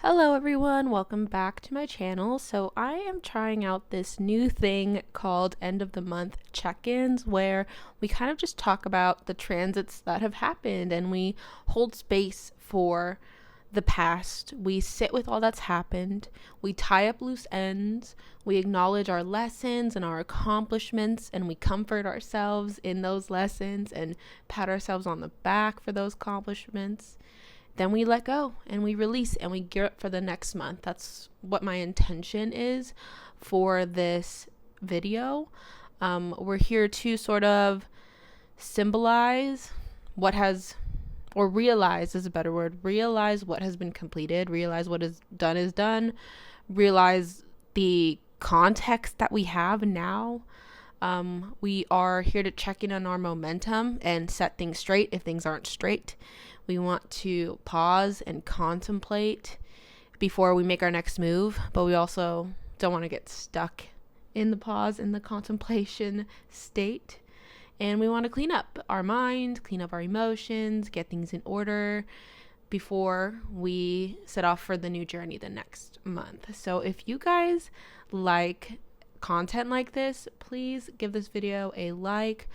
Hello everyone, welcome back to my channel. So I am trying out this new thing called end of the month check-ins where we kind of just talk about the transits that have happened and we hold space for the past. We sit with all that's happened, we tie up loose ends, we acknowledge our lessons and our accomplishments, and we comfort ourselves in those lessons and pat ourselves on the back for those accomplishments. Then we let go and we release and we gear up for the next month. That's what my intention is for this video. We're here to sort of symbolize what has, or realize is a better word, realize what has been completed, realize what is done, realize the context that we have now. We are here to check in on our momentum and set things straight if things aren't straight. We want to pause and contemplate before we make our next move, but we also don't want to get stuck in the pause, in the contemplation state. And we want to clean up our mind, clean up our emotions, get things in order before we set off for the new journey the next month. So if you guys like content like this, please give this video a like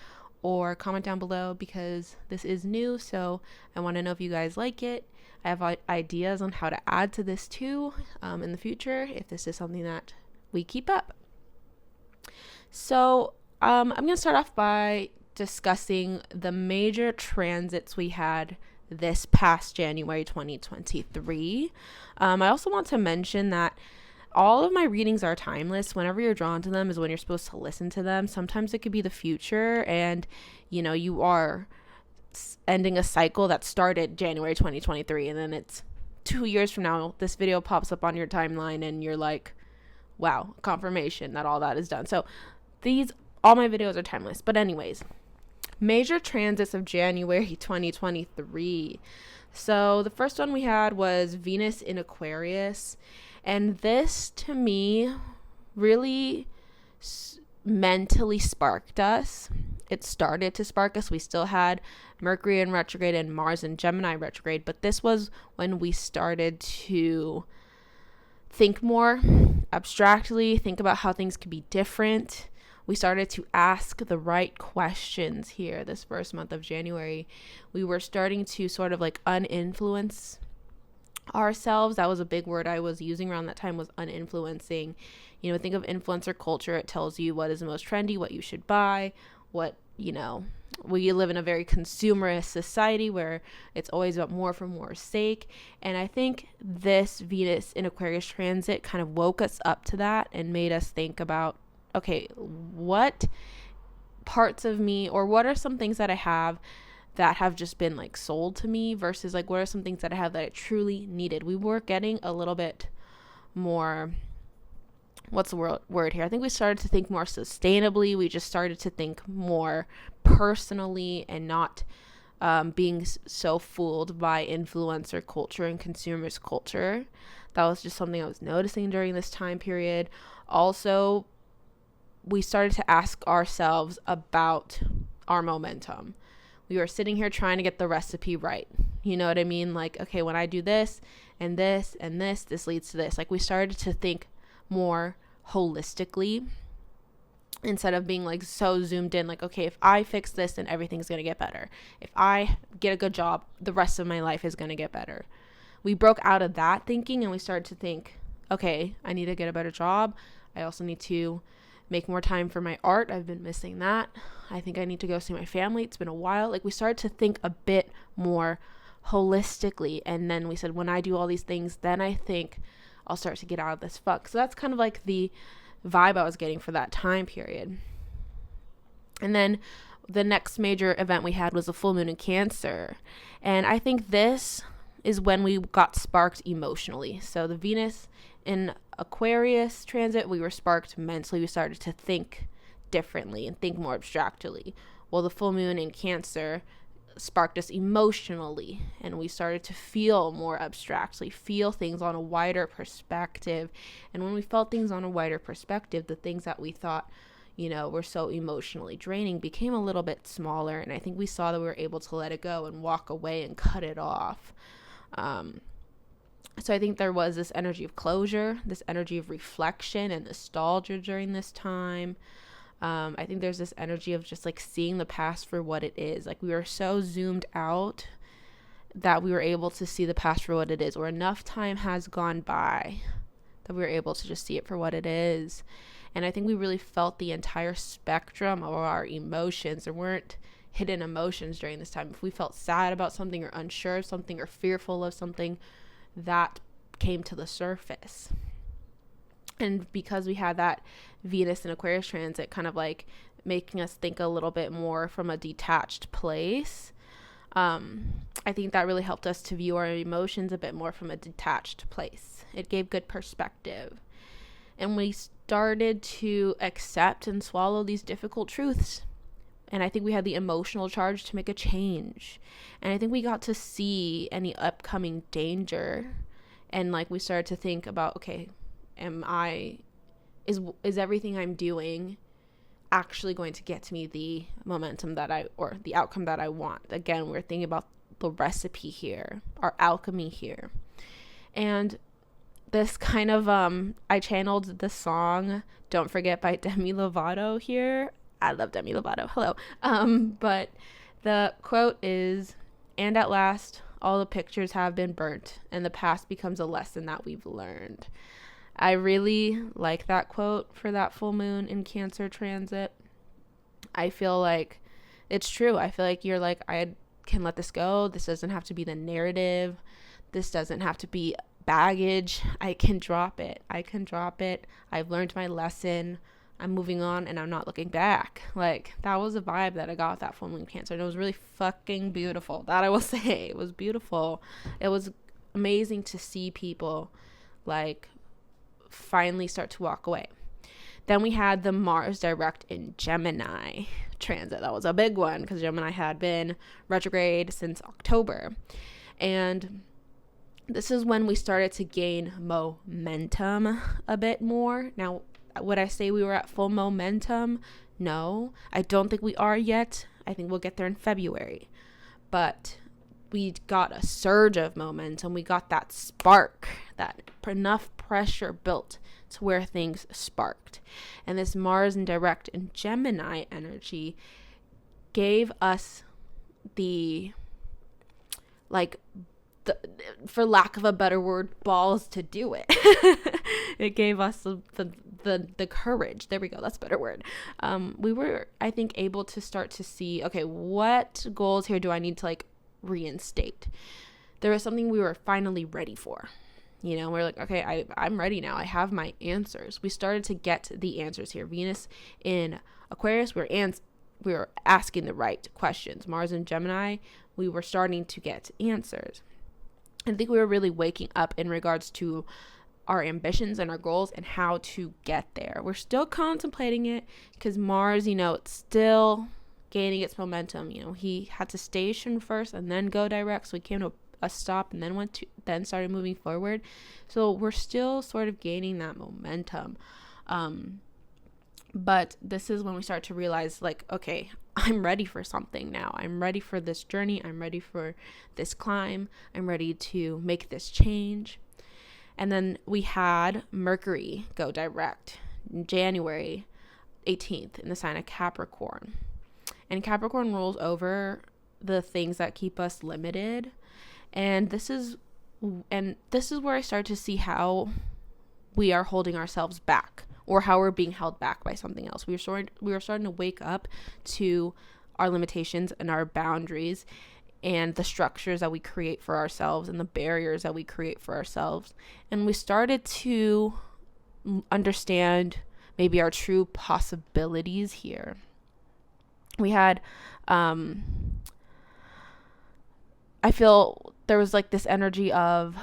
or comment down below because this is new, so I want to know if you guys like it. I have ideas on how to add to this too in the future if this is something that we keep up. So I'm going to start off by discussing the major transits we had this past January 2023. I also want to mention that all of my readings are timeless. Whenever you're drawn to them is when you're supposed to listen to them. Sometimes it could be the future and, you are ending a cycle that started January 2023 and then it's 2 years from now, this video pops up on your timeline and you're like, wow, confirmation that all that is done. So all my videos are timeless. But anyways, major transits of January 2023. So the first one we had was Venus in Aquarius. And this, to me, really mentally sparked us. It started to spark us. We still had Mercury in retrograde and Mars in Gemini retrograde. But this was when we started to think more abstractly, think about how things could be different. We started to ask the right questions here this first month of January. We were starting to sort of like uninfluence ourselves. That was a big word I was using around that time, was uninfluencing. Think of influencer culture. It tells you what is the most trendy, what you should buy, we live in a very consumerist society where it's always about more for more's sake. And I think this Venus in Aquarius transit kind of woke us up to that and made us think about, okay, what parts of me, or what are some things that I have that have just been like sold to me versus like what are some things that I have that I truly needed. We were getting a little bit more, what's the word here? I think we started to think more sustainably. We just started to think more personally and not being so fooled by influencer culture and consumers culture. That was just something I was noticing during this time period. Also, we started to ask ourselves about our momentum. We were sitting here trying to get the recipe right. You know what I mean? Like, okay, when I do this and this and this leads to this. Like, we started to think more holistically instead of being like so zoomed in. Like, okay, if I fix this, then everything's going to get better. If I get a good job, the rest of my life is going to get better. We broke out of that thinking and we started to think, okay, I need to get a better job. I also need to make more time for my art. I've been missing that. I think I need to go see my family. It's been a while. Like, we started to think a bit more holistically. And then we said, when I do all these things, then I think I'll start to get out of this funk. So that's kind of like the vibe I was getting for that time period. And then the next major event we had was a full moon in Cancer. And I think this is when we got sparked emotionally. So the Venus in Aquarius transit, we were sparked mentally. We started to think differently and think more abstractly. Well, the full moon in Cancer sparked us emotionally, and we started to feel more abstractly, feel things on a wider perspective. And when we felt things on a wider perspective, the things that we thought, were so emotionally draining became a little bit smaller. And I think we saw that we were able to let it go and walk away and cut it off. So I think there was this energy of closure, this energy of reflection and nostalgia during this time. I think there's this energy of just like seeing the past for what it is. Like we were so zoomed out that we were able to see the past for what it is, or enough time has gone by that we were able to just see it for what it is. And I think we really felt the entire spectrum of our emotions. There weren't hidden emotions during this time. If we felt sad about something or unsure of something or fearful of something, that came to the surface. And because we had that Venus and Aquarius transit kind of like making us think a little bit more from a detached place, I think that really helped us to view our emotions a bit more from a detached place. It gave good perspective. And we started to accept and swallow these difficult truths. And I think we had the emotional charge to make a change. And I think we got to see any upcoming danger. And like we started to think about, okay, is everything I'm doing actually going to get me the momentum or the outcome that I want? Again, we're thinking about the recipe here, our alchemy here. And this kind of, I channeled the song Don't Forget by Demi Lovato here. I love Demi Lovato. Hello. But the quote is, "And at last, all the pictures have been burnt, and the past becomes a lesson that we've learned." I really like that quote for that full moon in Cancer transit. I feel like it's true. I feel like you're like, I can let this go. This doesn't have to be the narrative. This doesn't have to be baggage. I can drop it. I've learned my lesson. I'm moving on and I'm not looking back. Like, that was a vibe that I got with that full moon Cancer. And it was really fucking beautiful. That I will say. It was beautiful. It was amazing to see people like finally start to walk away. Then we had the Mars direct in Gemini transit. That was a big one because Gemini had been retrograde since October. And this is when we started to gain momentum a bit more. Now, would I say we were at full momentum? No, I don't think we are yet. I think we'll get there in February. But we got a surge of momentum. We got that spark, that enough pressure built to where things sparked. And this Mars in direct and Gemini energy gave us for lack of a better word, balls to do it. It gave us the courage. There we go. That's a better word. We were, I think, able to start to see, okay, what goals here do I need to like reinstate? There was something we were finally ready for. You know, we're like, okay, I'm ready now. I have my answers. We started to get the answers here. Venus in Aquarius, we were asking the right questions. Mars in Gemini, we were starting to get answers. I think we were really waking up in regards to our ambitions and our goals and how to get there. We're still contemplating it because Mars, you know, it's still gaining its momentum. You know, he had to station first and then go direct. So he came to a stop and then started moving forward. So we're still sort of gaining that momentum. But this is when we start to realize, like, okay, I'm ready for something now. I'm ready for this journey. I'm ready for this climb. I'm ready to make this change. And then we had Mercury go direct January 18th in the sign of Capricorn. And Capricorn rules over the things that keep us limited. And this is where I start to see how we are holding ourselves back, or how we're being held back by something else. We were starting to wake up to our limitations and our boundaries and the structures that we create for ourselves and the barriers that we create for ourselves. And we started to understand maybe our true possibilities here. We had, I feel there was like this energy of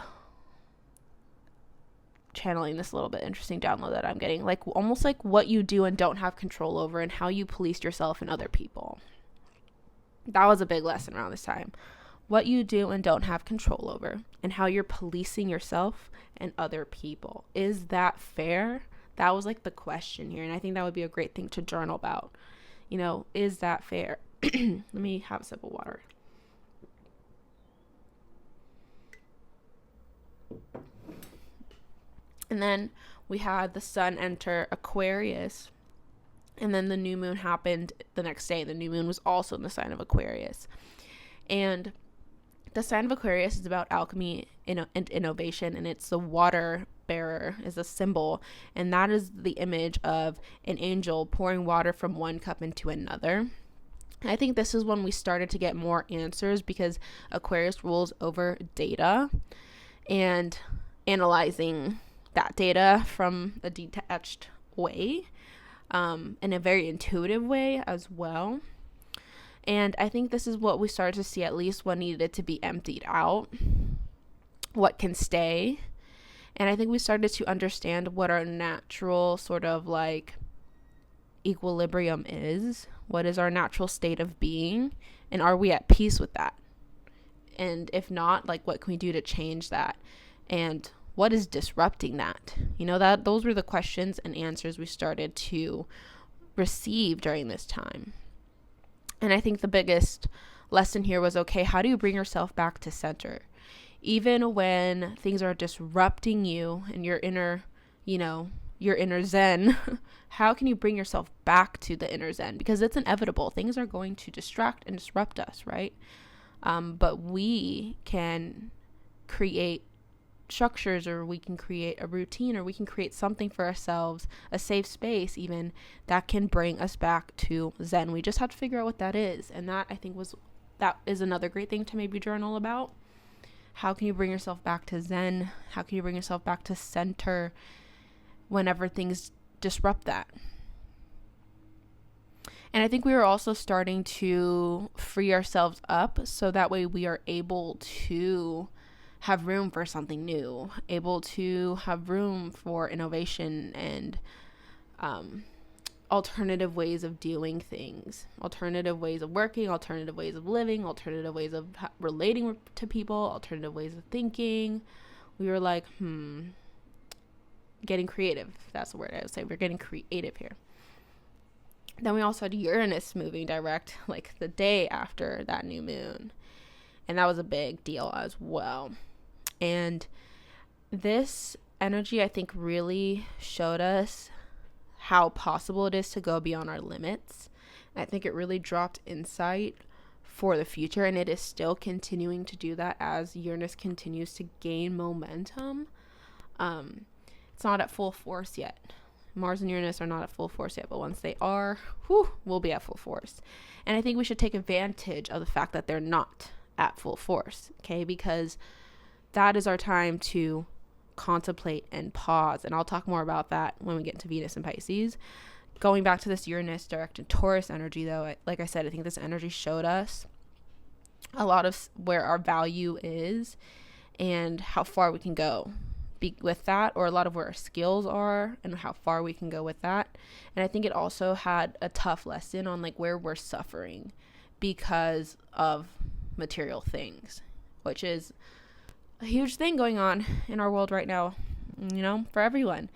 channeling this a little bit interesting download that I'm getting, like almost like what you do and don't have control over and how you police yourself and other people. That was a big lesson around this time. What you do and don't have control over and how you're policing yourself and other people. Is that fair? That was like the question here. And I think that would be a great thing to journal about. You know, is that fair? Let me have a sip of water. And then we had the sun enter Aquarius. And then the new moon happened the next day. The new moon was also in the sign of Aquarius. And the sign of Aquarius is about alchemy and innovation, and it's the water bearer is a symbol, and that is the image of an angel pouring water from one cup into another. I think this is when we started to get more answers, because Aquarius rules over data and analyzing that data from a detached way, in a very intuitive way as well. And I think this is what we started to see, at least what needed to be emptied out, what can stay. And I think we started to understand what our natural sort of like equilibrium is. What is our natural state of being? And are we at peace with that? And if not, like, what can we do to change that? And what is disrupting that? That those were the questions and answers we started to receive during this time. And I think the biggest lesson here was, okay, how do you bring yourself back to center? Even when things are disrupting you and your inner zen, how can you bring yourself back to the inner zen? Because it's inevitable. Things are going to distract and disrupt us, right? But we can create structures, or we can create a routine, or we can create something for ourselves, a safe space even, that can bring us back to zen. We just have to figure out what that is. And that, I think, that is another great thing to maybe journal about. How can you bring yourself back to zen? How can you bring yourself back to center whenever things disrupt that? And I think we are also starting to free ourselves up, so that way we are able to have room for something new, able to have room for innovation and alternative ways of doing things, alternative ways of working, alternative ways of living, alternative ways of relating to people, alternative ways of thinking. We were like, getting creative. That's the word I would say. We're getting creative here. Then we also had Uranus moving direct, like the day after that new moon. And that was a big deal as well. And this energy, I think, really showed us how possible it is to go beyond our limits. And I think it really dropped insight for the future, and it is still continuing to do that as Uranus continues to gain momentum. It's not at full force yet. Mars and Uranus are not at full force yet, but once they are, we'll be at full force. And I think we should take advantage of the fact that they're not at full force, okay? Because that is our time to contemplate and pause. And I'll talk more about that when we get into Venus and Pisces. Going back to this Uranus direct and Taurus energy, though, like I said, I think this energy showed us a lot of where our value is and how far we can go with that, or a lot of where our skills are and how far we can go with that. And I think it also had a tough lesson on like where we're suffering because of material things, which is a huge thing going on in our world right now, for everyone.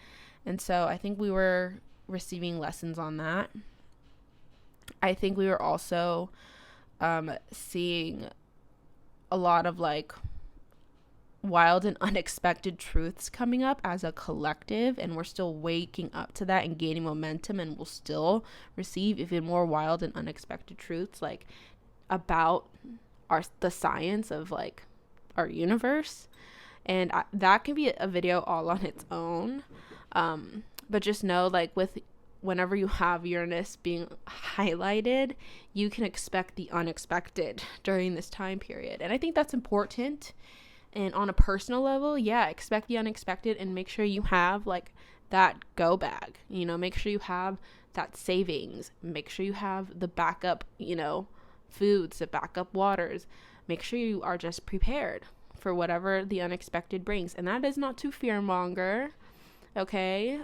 And so I think we were receiving lessons on that. I think we were also seeing a lot of like wild and unexpected truths coming up as a collective, and we're still waking up to that and gaining momentum, and we'll still receive even more wild and unexpected truths like about the science of like our universe. And that can be a video all on its own, but just know, like, whenever you have Uranus being highlighted, you can expect the unexpected during this time period. And I think that's important. And on a personal level, expect the unexpected, and make sure you have like that go bag, make sure you have that savings, make sure you have the backup, foods, the backup waters, make sure you are just prepared for whatever the unexpected brings. And that is not to fearmonger, okay?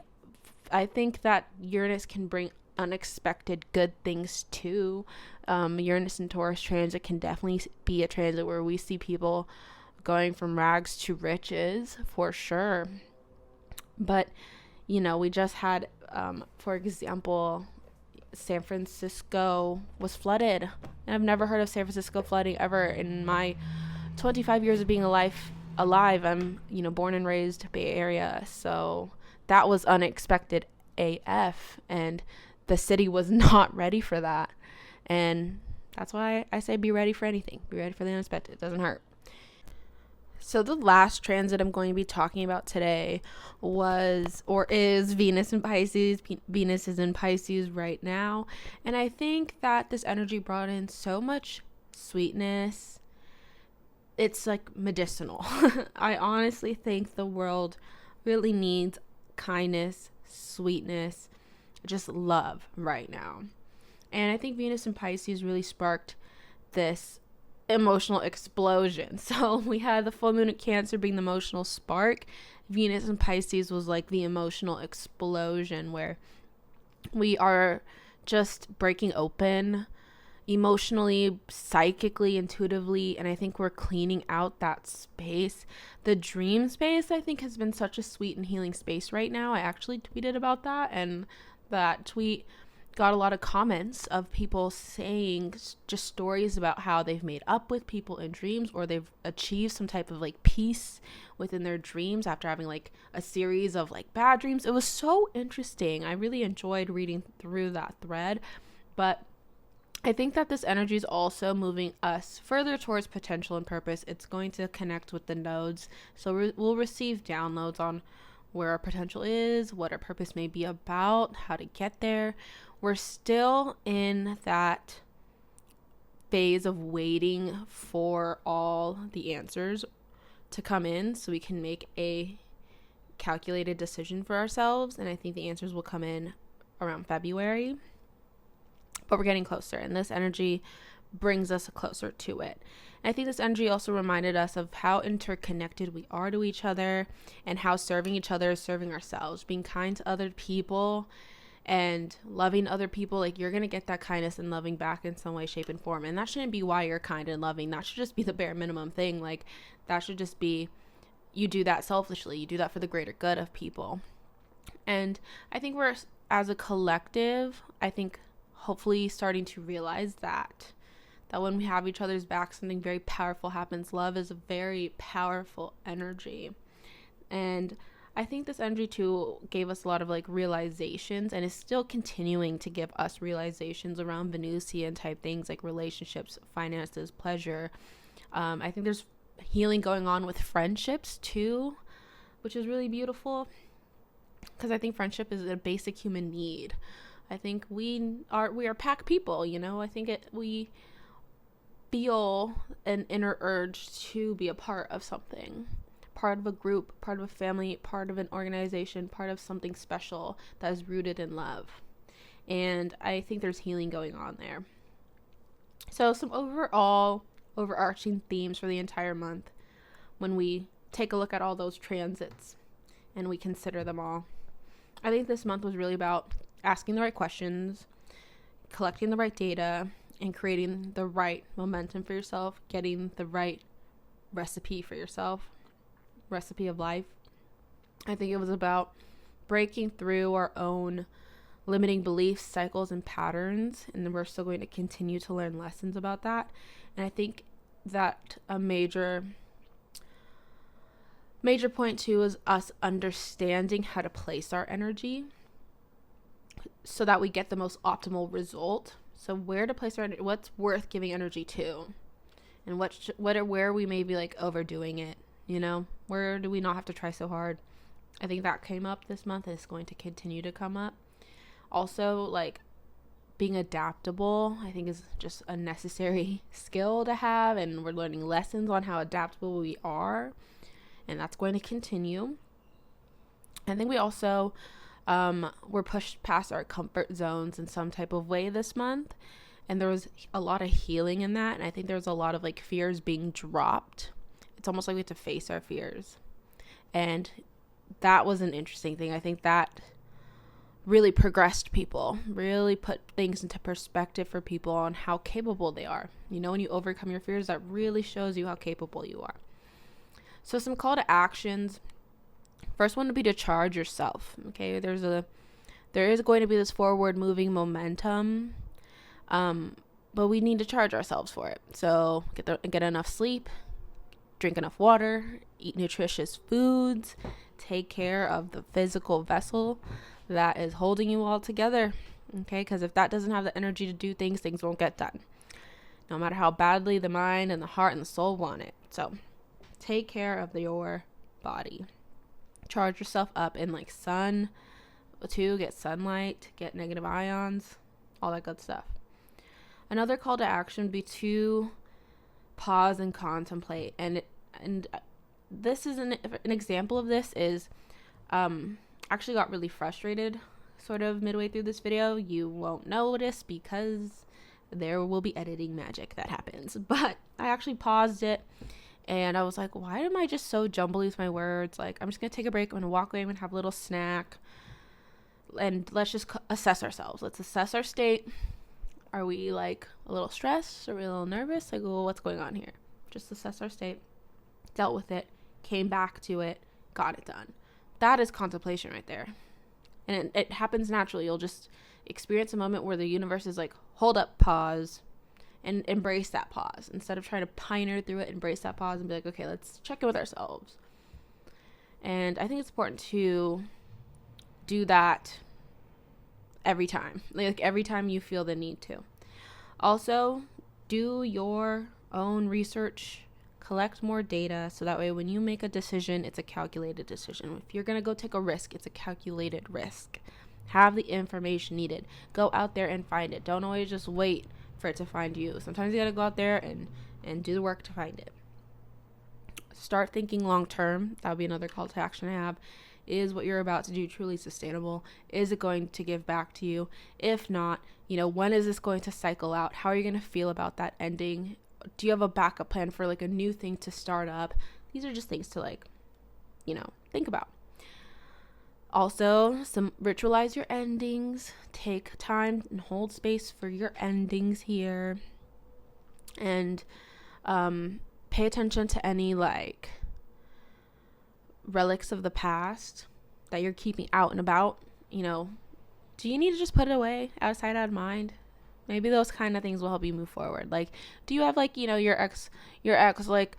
I think that Uranus can bring unexpected good things too. Uranus and Taurus transit can definitely be a transit where we see people going from rags to riches, for sure. But we just had for example, San Francisco was flooded, and I've never heard of San Francisco flooding ever in my 25 years of being alive alive. I'm, born and raised Bay Area. So that was unexpected AF. And the city was not ready for that. And that's why I say be ready for anything. Be ready for the unexpected. It doesn't hurt. So the last transit I'm going to be talking about today is Venus in Pisces. Venus is in Pisces right now. And I think that this energy brought in so much sweetness. It's like medicinal. I honestly think the world really needs kindness, sweetness, just love right now. And I think Venus in Pisces really sparked this emotional explosion. So we had the full moon at Cancer being the emotional spark. Venus in Pisces was like the emotional explosion, where we are just breaking open emotionally, psychically, intuitively, and I think we're cleaning out that space. The dream space, I think, has been such a sweet and healing space right now. I actually tweeted about that, and that tweet got a lot of comments of people saying just stories about how they've made up with people in dreams, or they've achieved some type of like peace within their dreams after having like a series of like bad dreams. It was so interesting. I really enjoyed reading through that thread, but I think that this energy is also moving us further towards potential and purpose. It's going to connect with the nodes, so we'll receive downloads on where our potential is, what our purpose may be about, how to get there. We're still in that phase of waiting for all the answers to come in so we can make a calculated decision for ourselves. And I think the answers will come in around February. But we're getting closer, and this energy brings us closer to it. And I think this energy also reminded us of how interconnected we are to each other, and how serving each other is serving ourselves. Being kind to other people and loving other people, like, you're going to get that kindness and loving back in some way, shape, and form. And that shouldn't be why you're kind and loving. That should just be the bare minimum thing. Like, that should just be, you do that selfishly. You do that for the greater good of people. And I think we're, as a collective, I think hopefully starting to realize that when we have each other's back, something very powerful happens. Love is a very powerful energy. And I think this energy too gave us a lot of like realizations, and is still continuing to give us realizations around Venusian type things like relationships, finances, pleasure. I think there's healing going on with friendships too, which is really beautiful, because I think friendship is a basic human need. I think we are pack people, I think we feel an inner urge to be a part of something, part of a group, part of a family, part of an organization, part of something special that is rooted in love. And I think there's healing going on there. So some overarching themes for the entire month when we take a look at all those transits and we consider them all. I think this month was really about asking the right questions, collecting the right data, and creating the right momentum for yourself, getting the right recipe for yourself, recipe of life. I think it was about breaking through our own limiting beliefs, cycles, and patterns, and we're still going to continue to learn lessons about that. And I think that a major point too is us understanding how to place our energy so that we get the most optimal result. So where to place our energy, what's worth giving energy to, and where we may be like overdoing it, where do we not have to try so hard? I think that came up this month, and it's going to continue to come up. Also, like, being adaptable, I think, is just a necessary skill to have, and we're learning lessons on how adaptable we are, and that's going to continue. I think we also were pushed past our comfort zones in some type of way this month, and there was a lot of healing in that, and I think there was a lot of like fears being dropped. It's almost like we have to face our fears, and that was an interesting thing. I think that really progressed people, really put things into perspective for people on how capable they are. When you overcome your fears, that really shows you how capable you are. So some call to actions. First one would be to charge yourself. Okay, there is going to be this forward moving momentum, but we need to charge ourselves for it. So get enough sleep, drink enough water, eat nutritious foods, take care of the physical vessel that is holding you all together. Okay, because if that doesn't have the energy to do things, things won't get done, no matter how badly the mind and the heart and the soul want it. So take care of your body. Charge yourself up in like sun too. Get sunlight, get negative ions, all that good stuff. Another call to action would be to pause and contemplate. And this is an example of this is actually got really frustrated sort of midway through this video. You won't notice because there will be editing magic that happens. But I actually paused it and I was like, why am I just so jumbly with my words? Like, I'm just going to take a break. I'm going to walk away and have a little snack. And let's just assess ourselves. Let's assess our state. Are we like a little stressed? Are we a little nervous? Like, well, what's going on here? Just assess our state. Dealt with it. Came back to it. Got it done. That is contemplation right there. And it happens naturally. You'll just experience a moment where the universe is like, hold up, pause, and embrace that pause. Instead of trying to pioneer through it, embrace that pause and be like, okay, let's check in with ourselves. And I think it's important to do that every time. Like every time you feel the need to. Also, do your own research. Collect more data so that way when you make a decision, it's a calculated decision. If you're going to go take a risk, it's a calculated risk. Have the information needed. Go out there and find it. Don't always just wait for it to find you. Sometimes you got to go out there and do the work to find it. Start thinking long term. That would be another call to action I have. Is what you're about to do truly sustainable? Is it going to give back to you? If not, when is this going to cycle out? How are you going to feel about that ending? Do you have a backup plan for like a new thing to start up? These are just things to think about. Also, ritualize your endings. Take time and hold space for your endings here. And pay attention to any like relics of the past that you're keeping out and about. Do you need to just put it away, out of sight, out of mind? Maybe those kind of things will help you move forward. Like, do you have like, your ex like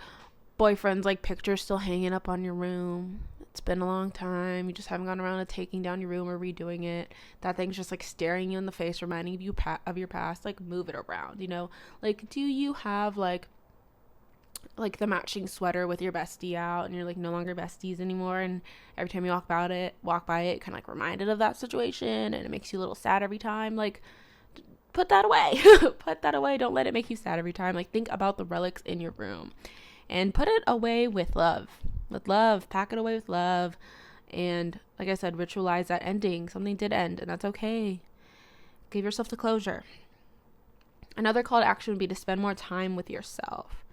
boyfriend's like pictures still hanging up on your room? It's been a long time. You just haven't gone around to taking down your room or redoing it. That thing's just like staring you in the face, reminding you of your past. Like, move it around, Like, do you have like the matching sweater with your bestie out and you're like no longer besties anymore, and every time you walk by it kind of like reminded of that situation and it makes you a little sad every time? Like, put that away. Put that away. Don't let it make you sad every time. Like, think about the relics in your room and put it away with love. Pack it away with love. And like I said, ritualize that ending. Something did end and that's okay. Give yourself the closure. Another call to action would be to spend more time with yourself.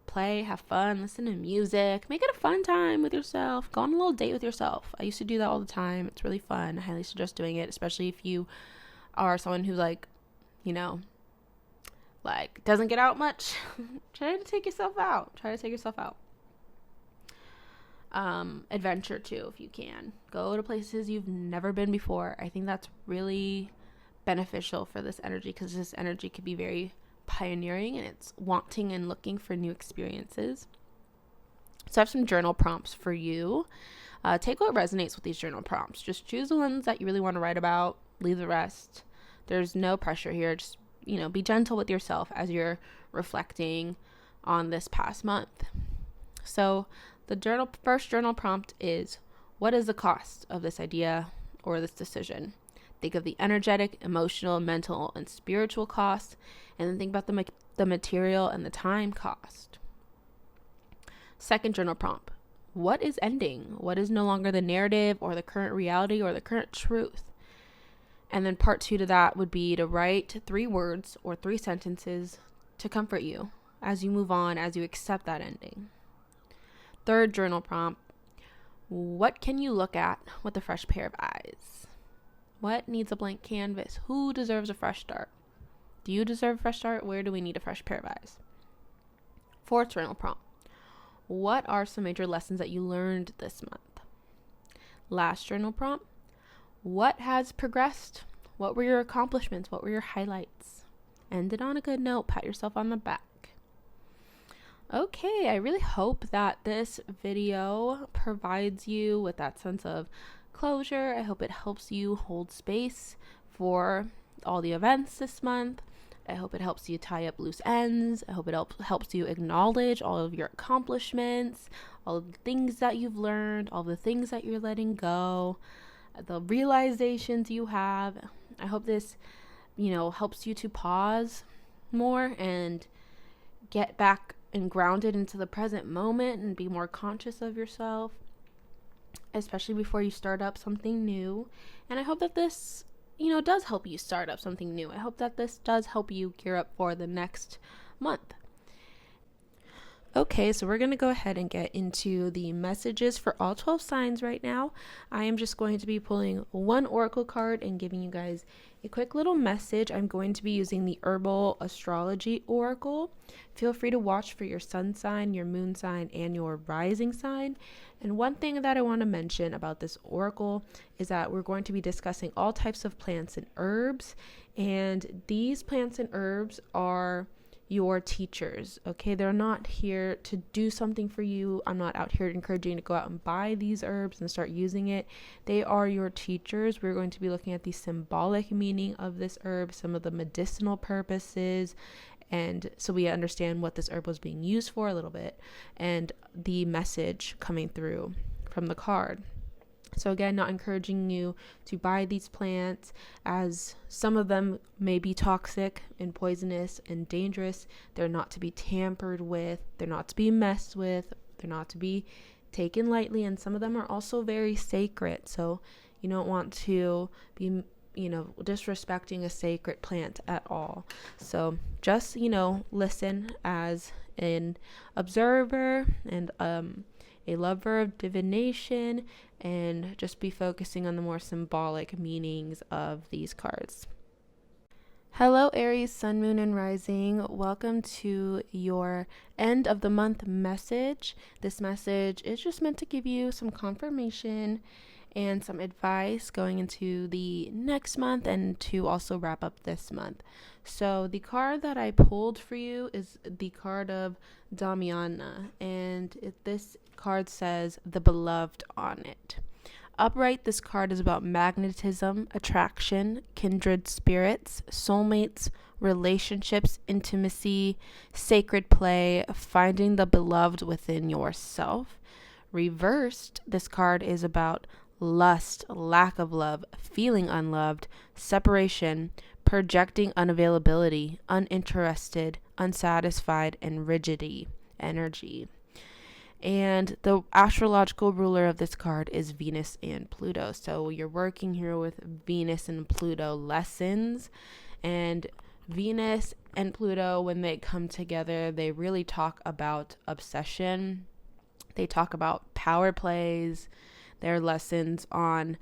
Play, have fun, listen to music, make it a fun time with yourself. Go on a little date with yourself. I used to do that all the time. It's really fun. I highly suggest doing it, especially if you are someone who's like, doesn't get out much. Try to take yourself out. Adventure too, if you can. Go to places you've never been before. I think that's really beneficial for this energy, because this energy could be very pioneering and it's wanting and looking for new experiences. So I have some journal prompts for you. Take what resonates with these journal prompts. Just choose the ones that you really want to write about. Leave the rest. There's no pressure here. Just, be gentle with yourself as you're reflecting on this past month. So the first journal prompt is, what is the cost of this idea or this decision? Think of the energetic, emotional, mental, and spiritual cost, and then think about the material and the time cost. Second journal prompt, what is ending? What is no longer the narrative or the current reality or the current truth? And then part 2 to that would be to write 3 words or 3 sentences to comfort you as you move on, as you accept that ending. Third journal prompt, what can you look at with a fresh pair of eyes? What needs a blank canvas? Who deserves a fresh start? Do you deserve a fresh start? Where do we need a fresh pair of eyes? Fourth journal prompt, what are some major lessons that you learned this month? Last journal prompt, what has progressed? What were your accomplishments? What were your highlights? End it on a good note. Pat yourself on the back. Okay, I really hope that this video provides you with that sense of closure. I hope it helps you hold space for all the events this month. I hope it helps you tie up loose ends. I hope it helps you acknowledge all of your accomplishments, all of the things that you've learned, all the things that you're letting go, the realizations you have. I hope this, helps you to pause more and get back and grounded into the present moment and be more conscious of yourself, especially before you start up something new. And I hope that this, does help you start up something new. I hope that this does help you gear up for the next month. Okay, so we're going to go ahead and get into the messages for all 12 signs right now. I am just going to be pulling one oracle card and giving you guys a quick little message. I'm going to be using the Herbal Astrology Oracle. Feel free to watch for your sun sign, your moon sign, and your rising sign. And one thing that I want to mention about this oracle is that we're going to be discussing all types of plants and herbs. And these plants and herbs are your teachers. Okay, they're not here to do something for you. I'm not out here encouraging you to go out and buy these herbs and start using it. They are your teachers. We're going to be looking at the symbolic meaning of this herb, some of the medicinal purposes, and so we understand what this herb was being used for a little bit, and the message coming through from the card. So again, not encouraging you to buy these plants, as some of them may be toxic and poisonous and dangerous. They're not to be tampered with. They're not to be messed with. They're not to be taken lightly. And some of them are also very sacred. So you don't want to be, disrespecting a sacred plant at all. So just, listen as an observer and a lover of divination, and just be focusing on the more symbolic meanings of these cards. Hello, Aries, Sun, Moon, and Rising. Welcome to your end of the month message. This message is just meant to give you some confirmation and some advice going into the next month, and to also wrap up this month. So the card that I pulled for you is the card of Damiana, and this card says the beloved on it. Upright, this card is about magnetism, attraction, kindred spirits, soulmates, relationships, intimacy, sacred play, finding the beloved within yourself. Reversed, this card is about lust, lack of love, feeling unloved, separation, projecting unavailability, uninterested, unsatisfied, and rigidity energy. And the astrological ruler of this card is Venus and Pluto. So you're working here with Venus and Pluto lessons. And Venus and Pluto, when they come together, they really talk about obsession. They talk about power plays, their lessons on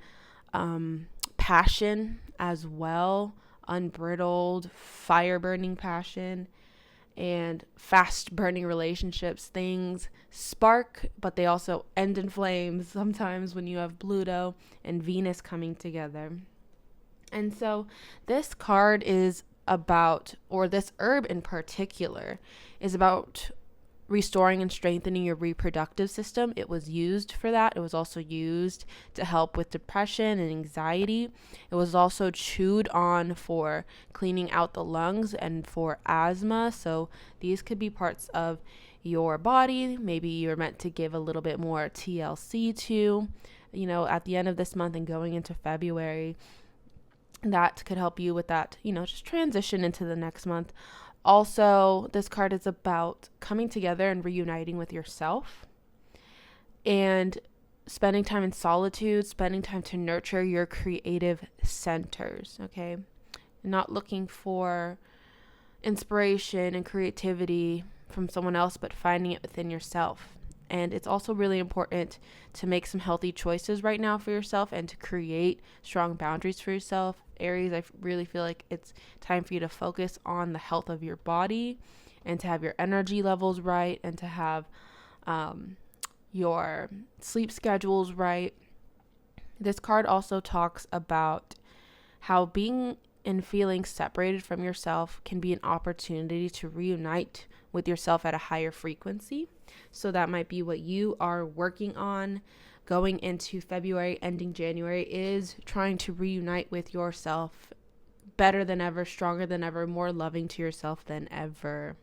passion as well, unbridled, fire-burning passion, and fast-burning relationships. Things spark, but they also end in flames sometimes when you have Pluto and Venus coming together. And so this card is about, or this herb in particular, is about restoring and strengthening your reproductive system. It was used for that. It was also used to help with depression and anxiety. It was also chewed on for cleaning out the lungs and for asthma. So these could be parts of your body. Maybe you're meant to give a little bit more TLC to, at the end of this month and going into February. That could help you with that, just transition into the next month. Also, this card is about coming together and reuniting with yourself and spending time in solitude, spending time to nurture your creative centers, okay? Not looking for inspiration and creativity from someone else, but finding it within yourself. And it's also really important to make some healthy choices right now for yourself and to create strong boundaries for yourself. Aries, I really feel like it's time for you to focus on the health of your body and to have your energy levels right and to have your sleep schedules right. This card also talks about how being and feeling separated from yourself can be an opportunity to reunite with yourself at a higher frequency. So that might be what you are working on going into February, ending January, is trying to reunite with yourself better than ever, stronger than ever, more loving to yourself than ever.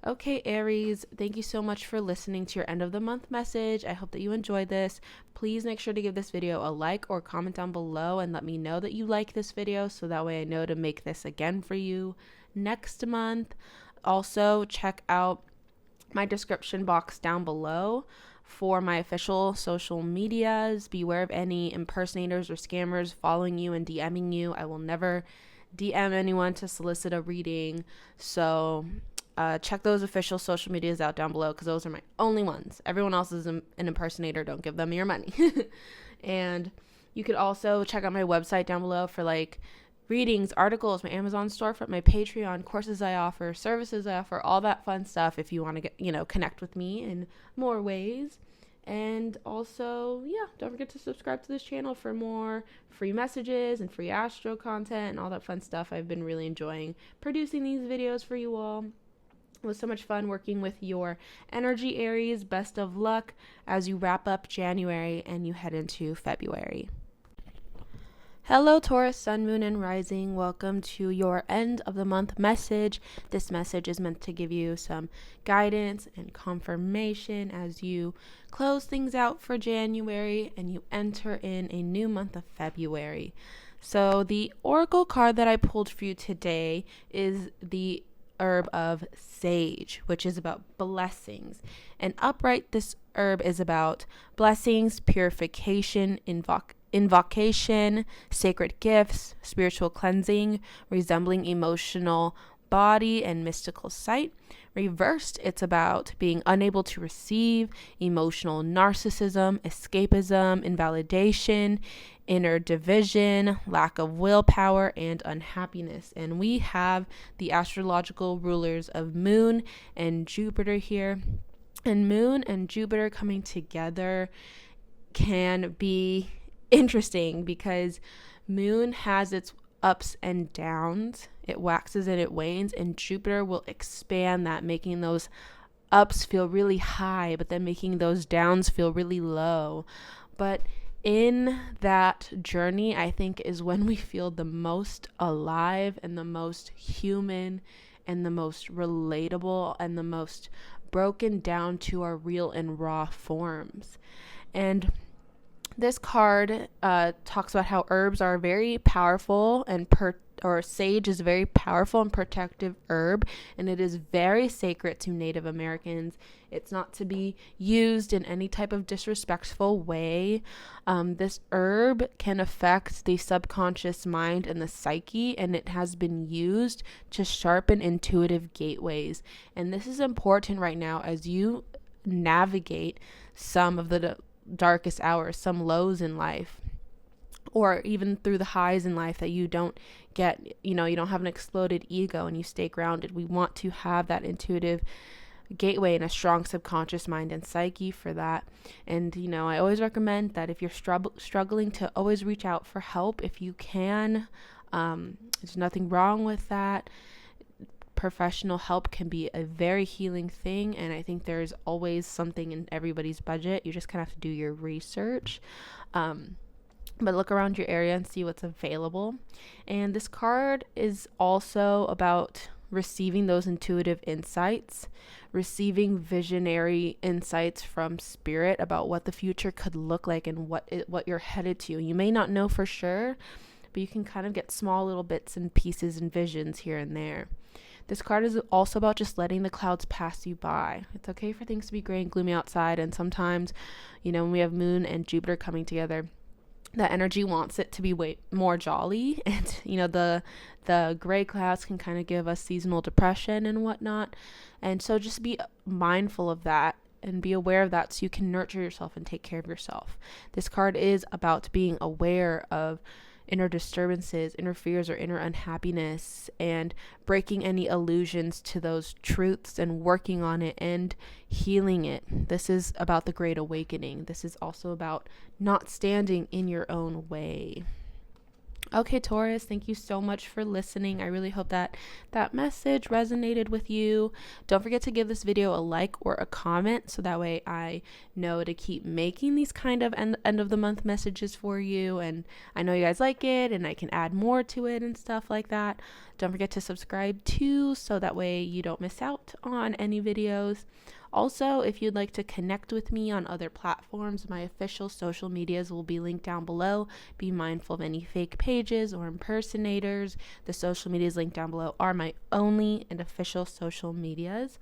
Okay, Aries, thank you so much for listening to your end of the month message. I hope that you enjoyed this. Please make sure to give this video a like or comment down below and let me know that you like this video, so that way I know to make this again for you next month. Also, check out my description box down below for my official social medias. Beware of any impersonators or scammers following you and DMing you. I will never DM anyone to solicit a reading. So check those official social medias out down below, because those are my only ones. Everyone else is an impersonator. Don't give them your money. And you could also check out my website down below for like readings, articles, my Amazon storefront, my Patreon, courses I offer, services I offer, all that fun stuff if you want to get, connect with me in more ways. And also, don't forget to subscribe to this channel for more free messages and free astro content and all that fun stuff. I've been really enjoying producing these videos for you all. It was so much fun working with your energy, Aries. Best of luck as you wrap up January and you head into February. Hello, Taurus, Sun, Moon, and Rising. Welcome to your end of the month message. This message is meant to give you some guidance and confirmation as you close things out for January and you enter in a new month of February. So the oracle card that I pulled for you today is the herb of sage, which is about blessings. And upright, this herb is about blessings, purification, invocation, sacred gifts, spiritual cleansing, resembling emotional body and mystical sight. Reversed, it's about being unable to receive, emotional narcissism, escapism, invalidation, inner division, lack of willpower, and unhappiness. And we have the astrological rulers of Moon and Jupiter here. And Moon and Jupiter coming together can be interesting because Moon has its ups and downs. It waxes and it wanes, and Jupiter will expand that, making those ups feel really high, but then making those downs feel really low. But in that journey, I think, is when we feel the most alive and the most human and the most relatable and the most broken down to our real and raw forms. And this card talks about how herbs are very powerful and sage is a very powerful and protective herb, and it is very sacred to Native Americans. It's not to be used in any type of disrespectful way. This herb can affect the subconscious mind and the psyche, and it has been used to sharpen intuitive gateways. And this is important right now as you navigate some of the darkest hours, some lows in life, or even through the highs in life that you don't get, you don't have an exploded ego and you stay grounded. We want to have that intuitive gateway and a strong subconscious mind and psyche for that. And, I always recommend that if you're struggling to always reach out for help if you can. There's nothing wrong with that. Professional help can be a very healing thing, and I think there's always something in everybody's budget. You just kind of have to do your research. But look around your area and see what's available. And this card is also about receiving those intuitive insights, receiving visionary insights from spirit about what the future could look like and what you're headed to. You may not know for sure, but you can kind of get small little bits and pieces and visions here and there. This card is also about just letting the clouds pass you by. It's okay for things to be gray and gloomy outside, and sometimes, when we have Moon and Jupiter coming together, that energy wants it to be way more jolly, and the gray clouds can kind of give us seasonal depression and whatnot. And so just be mindful of that and be aware of that so you can nurture yourself and take care of yourself. This card is about being aware of inner disturbances, inner fears, or inner unhappiness, and breaking any illusions to those truths and working on it and healing it. This is about the Great Awakening. This is also about not standing in your own way. Okay, Taurus, thank you so much for listening. I really hope that that message resonated with you. Don't forget to give this video a like or a comment so that way I know to keep making these kind of end of the month messages for you. And I know you guys like it and I can add more to it and stuff like that. Don't forget to subscribe too so that way you don't miss out on any videos. Also, if you'd like to connect with me on other platforms, my official social medias will be linked down below. Be mindful of any fake pages or impersonators. The social medias linked down below are my only and official social medias.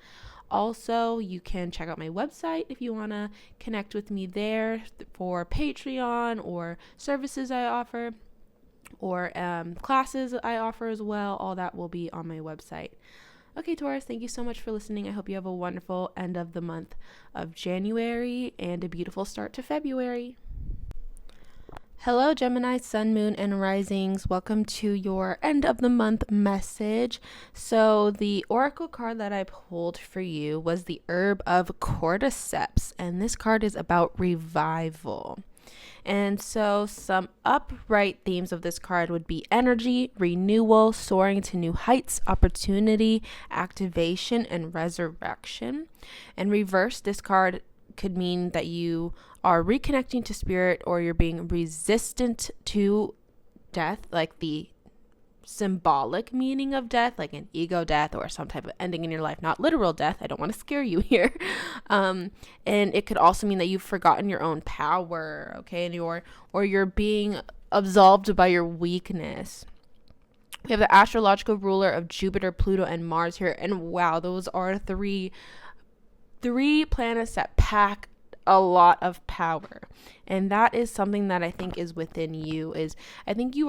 Also, you can check out my website if you want to connect with me there for Patreon or services I offer or classes I offer as well. All that will be on my website. Okay, Taurus, thank you so much for listening. I hope you have a wonderful end of the month of January and a beautiful start to February. Hello, Gemini, Sun, Moon, and Risings. Welcome to your end of the month message. So the oracle card that I pulled for you was the Herb of Cordyceps, and this card is about revival. And so some upright themes of this card would be energy, renewal, soaring to new heights, opportunity, activation, and resurrection. And reverse, this card could mean that you are reconnecting to spirit or you're being resistant to death, like the symbolic meaning of death, like an ego death or some type of ending in your life, not literal death. I don't want to scare you here. And it could also mean that you've forgotten your own power, okay, and you're being absolved by your weakness. We have the astrological ruler of Jupiter, Pluto, and Mars here, and wow, those are three planets that pack a lot of power. And that is something that I think is within you. I think you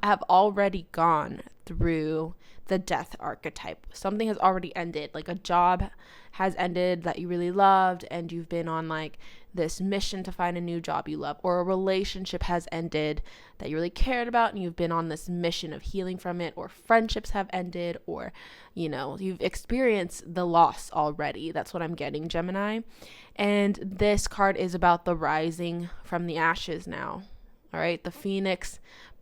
have already gone through the death archetype. Something has already ended, like a job has ended that you really loved and you've been on like this mission to find a new job you love, or a relationship has ended that you really cared about and you've been on this mission of healing from it, or friendships have ended, or you've experienced the loss already. That's what I'm getting, Gemini. And this card is about the rising from the ashes now. All right, the phoenix,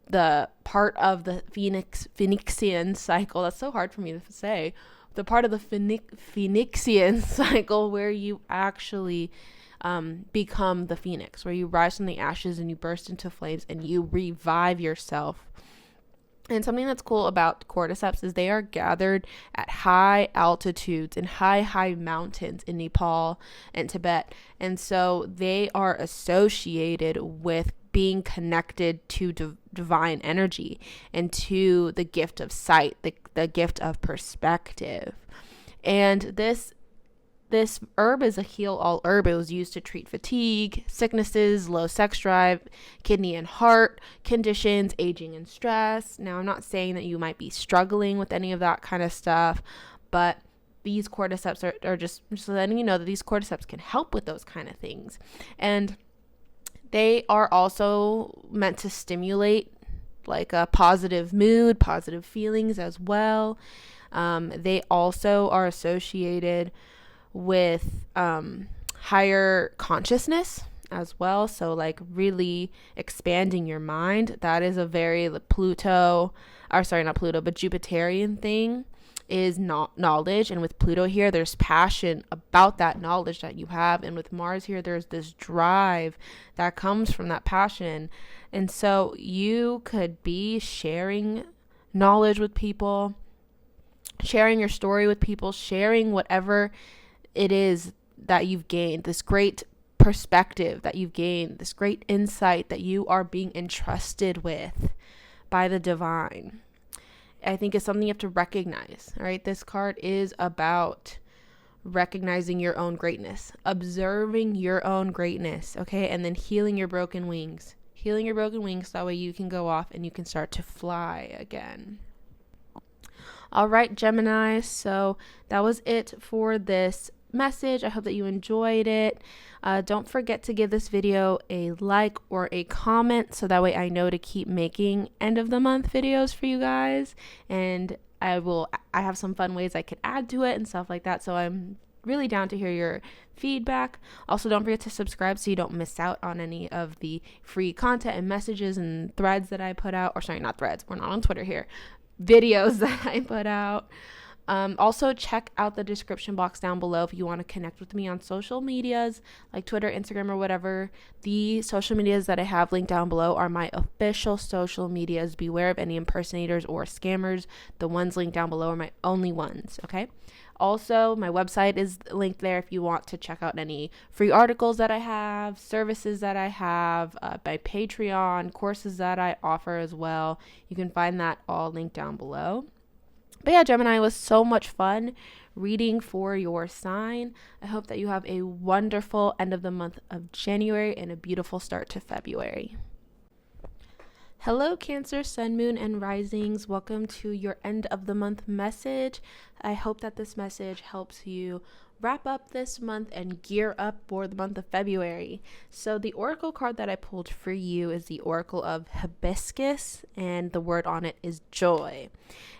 the part of the Phoenixian cycle. That's so hard for me to say. The part of the Phoenixian cycle where you actually become the phoenix, where you rise from the ashes and you burst into flames and you revive yourself. And something that's cool about cordyceps is they are gathered at high altitudes and high mountains in Nepal and Tibet. And so they are associated with being connected to divine energy and to the gift of sight, the gift of perspective. And this herb is a heal-all herb. It was used to treat fatigue, sicknesses, low sex drive, kidney and heart conditions, aging and stress. Now, I'm not saying that you might be struggling with any of that kind of stuff, but these cordyceps are just letting you know that these cordyceps can help with those kind of things. And they are also meant to stimulate like a positive mood, positive feelings as well. They also are associated with higher consciousness as well. So like really expanding your mind. That is a very Jupiterian thing, is not knowledge. And with Pluto here, there's passion about that knowledge that you have. And with Mars here, there's this drive that comes from that passion. And so you could be sharing knowledge with people, sharing your story with people, sharing whatever it is that you've gained, this great perspective that you've gained, this great insight that you are being entrusted with by the divine. I think it's something you have to recognize. All right. This card is about recognizing your own greatness, observing your own greatness. Okay. And then healing your broken wings, so that way you can go off and you can start to fly again. All right, Gemini. So that was it for this message. I hope that you enjoyed it. Don't forget to give this video a like or a comment so that way I know to keep making end of the month videos for you guys, and I have some fun ways I could add to it and stuff like that. So I'm really down to hear your feedback. Also, don't forget to subscribe so you don't miss out on any of the free content and messages and threads that I put out. Or sorry, not threads. We're not on Twitter here. Videos that I put out. Also, check out the description box down below if you want to connect with me on social medias like Twitter, Instagram, or whatever. The social medias that I have linked down below are my official social medias. Beware of any impersonators or scammers. The ones linked down below are my only ones, okay? Also, my website is linked there if you want to check out any free articles that I have, services that I have, my Patreon, courses that I offer as well. You can find that all linked down below. But yeah, Gemini, was so much fun reading for your sign. I hope that you have a wonderful end of the month of January and a beautiful start to February. Hello, Cancer, Sun, Moon, and Risings. Welcome to your end of the month message. I hope that this message helps you wrap up this month and gear up for the month of February. So the oracle card that I pulled for you is the Oracle of Hibiscus, and the word on it is joy.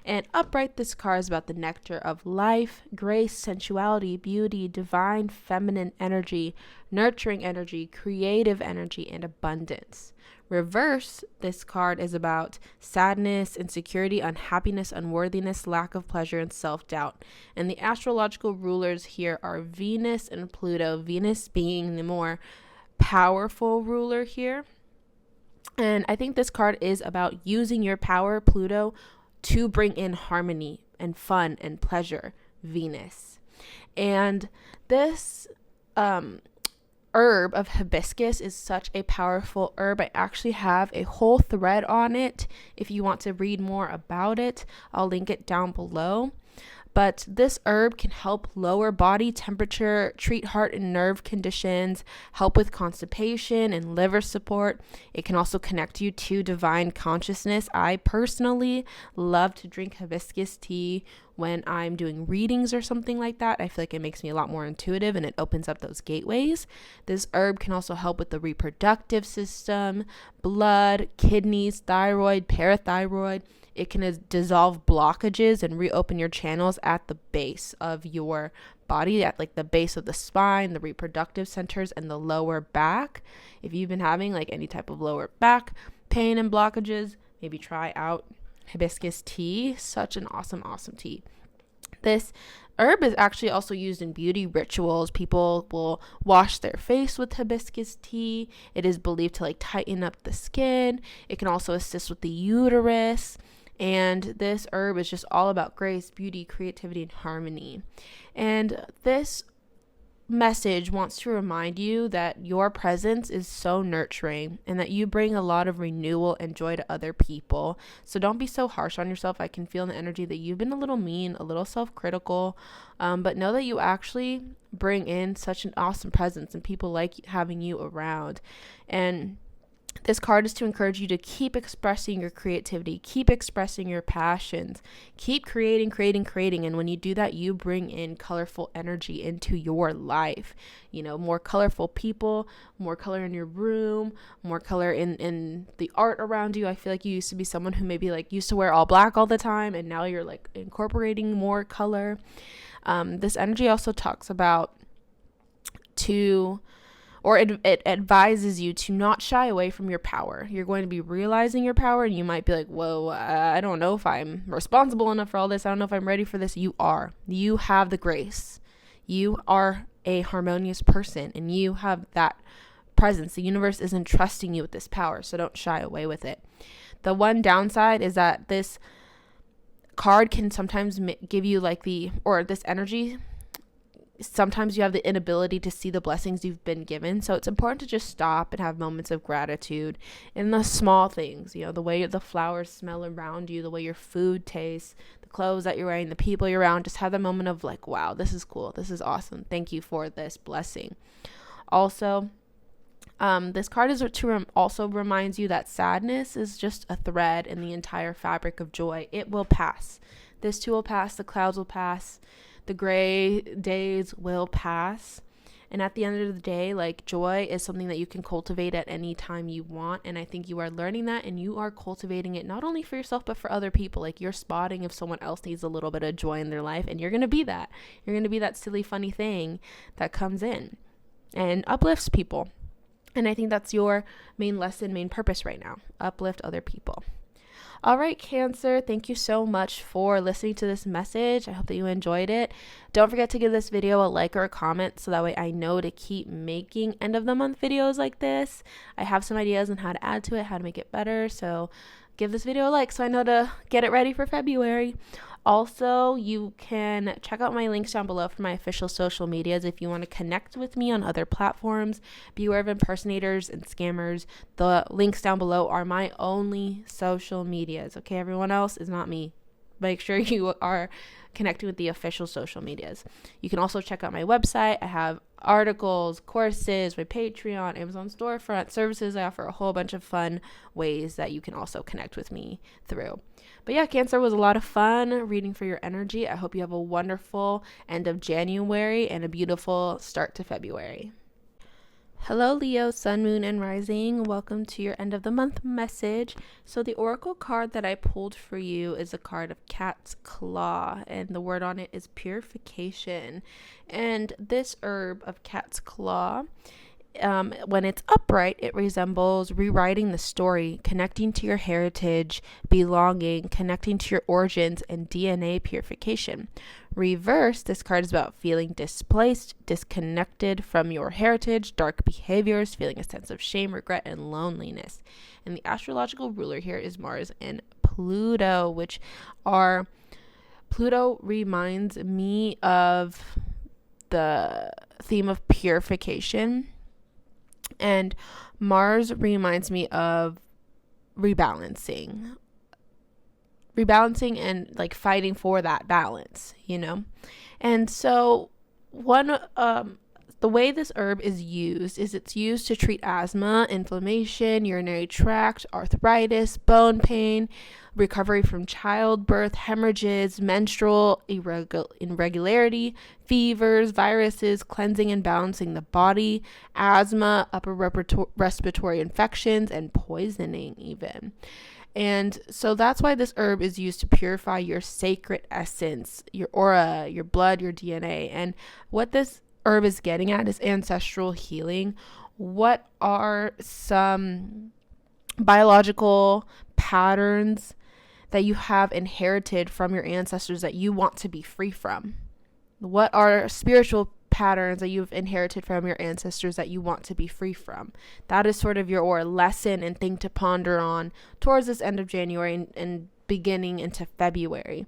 And upright, this card is about the nectar of life, grace, sensuality, beauty, divine feminine energy, nurturing energy, creative energy, and abundance. Reverse, this card is about sadness, insecurity, unhappiness, unworthiness, lack of pleasure, and self-doubt. And the astrological rulers here are Venus and Pluto, Venus being the more powerful ruler here. And I think this card is about using your power, Pluto, to bring in harmony and fun and pleasure, Venus. And this herb of hibiscus is such a powerful herb. I actually have a whole thread on it. If you want to read more about it, I'll link it down below. But this herb can help lower body temperature, treat heart and nerve conditions, help with constipation and liver support. It can also connect you to divine consciousness. I personally love to drink hibiscus tea when I'm doing readings or something like that. I feel like it makes me a lot more intuitive and it opens up those gateways. This herb can also help with the reproductive system, blood, kidneys, thyroid, parathyroid. It can dissolve blockages and reopen your channels at the base of your body, at like the base of the spine, the reproductive centers, and the lower back. If you've been having like any type of lower back pain and blockages, maybe try out hibiscus tea. Such an awesome tea. This herb is actually also used in beauty rituals. People will wash their face with hibiscus tea. It is believed to like tighten up the skin. It can also assist with the uterus. And this herb is just all about grace, beauty, creativity, and harmony. And this message wants to remind you that your presence is so nurturing and that you bring a lot of renewal and joy to other people. So don't be so harsh on yourself. I can feel in the energy that you've been a little mean, a little self-critical, but know that you actually bring in such an awesome presence and people like having you around. And this card is to encourage you to keep expressing your creativity, keep expressing your passions, keep creating. And when you do that, you bring in colorful energy into your life. You know, more colorful people, more color in your room, more color in the art around you. I feel like you used to be someone who maybe like used to wear all black all the time, and now you're like incorporating more color. This energy also talks about it advises you to not shy away from your power. You're going to be realizing your power, and you might be like, whoa, I don't know if I'm responsible enough for all this. I don't know if I'm ready for this. You are. You have the grace. You are a harmonious person, and you have that presence. The universe is entrusting you with this power, so don't shy away with it. The one downside is that this card can sometimes give you this energy. Sometimes you have the inability to see the blessings you've been given. So it's important to just stop and have moments of gratitude in the small things, you know, the way the flowers smell around you, the way your food tastes, the clothes that you're wearing, the people you're around. Just have the moment of like, wow, this is cool. This is awesome. Thank you for this blessing. Also, this card is also reminds you that sadness is just a thread in the entire fabric of joy. It will pass. This too will pass. The clouds will pass. The gray days will pass. And at the end of the day, like, joy is something that you can cultivate at any time you want. And I think you are learning that, and you are cultivating it not only for yourself, but for other people. Like, you're spotting if someone else needs a little bit of joy in their life, and you're going to be that. You're going to be that silly, funny thing that comes in and uplifts people. And I think that's your main lesson, main purpose right now. Uplift other people. All right, Cancer, thank you so much for listening to this message. I hope that you enjoyed it. Don't forget to give this video a like or a comment so that way I know to keep making end of the month videos like this. I have some ideas on how to add to it, how to make it better. So give this video a like so I know to get it ready for February. Also, you can check out my links down below for my official social medias if you want to connect with me on other platforms. Beware of impersonators and scammers. The links down below are my only social medias. Okay, everyone else is not me. Make sure you are connecting with the official social medias. You can also check out my website. I have articles, courses, my Patreon, Amazon storefront, services. I offer a whole bunch of fun ways that you can also connect with me through. But yeah, Cancer, was a lot of fun reading for your energy. I hope you have a wonderful end of January and a beautiful start to February. Hello, Leo, Sun, Moon, and Rising. Welcome to your end of the month message. So the oracle card that I pulled for you is a card of Cat's Claw, and the word on it is purification. And this herb of Cat's Claw, when it's upright, it resembles rewriting the story, connecting to your heritage, belonging, connecting to your origins, and DNA purification. Reverse, this card is about feeling displaced, disconnected from your heritage, dark behaviors, feeling a sense of shame, regret, and loneliness. And the astrological ruler here is Mars and Pluto, which are, Pluto reminds me of the theme of purification, and Mars reminds me of rebalancing and like fighting for that balance, you know? And so the way this herb is used is it's used to treat asthma, inflammation, urinary tract, arthritis, bone pain, recovery from childbirth, hemorrhages, menstrual irregularity, fevers, viruses, cleansing and balancing the body, asthma, upper respiratory infections, and poisoning even. And so that's why this herb is used to purify your sacred essence, your aura, your blood, your DNA. And what this herb is getting at is ancestral healing. What are some biological patterns that you have inherited from your ancestors that you want to be free from? What are spiritual patterns that you've inherited from your ancestors that you want to be free from? That is sort of your lesson and thing to ponder on towards this end of January and beginning into February.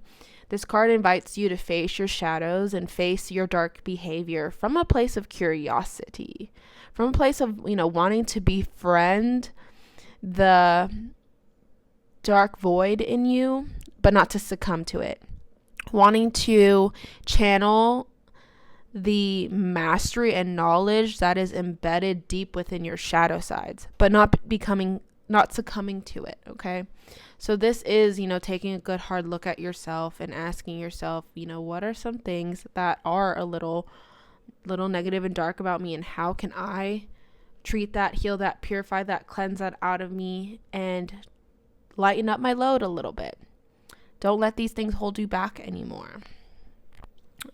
This card invites you to face your shadows and face your dark behavior from a place of curiosity, from a place of, wanting to befriend the dark void in you, but not to succumb to it. Wanting to channel the mastery and knowledge that is embedded deep within your shadow sides, but not succumbing to it. Okay. So this is, taking a good hard look at yourself and asking yourself, what are some things that are a little negative and dark about me, and how can I treat that, heal that, purify that, cleanse that out of me, and lighten up my load a little bit. Don't let these things hold you back anymore.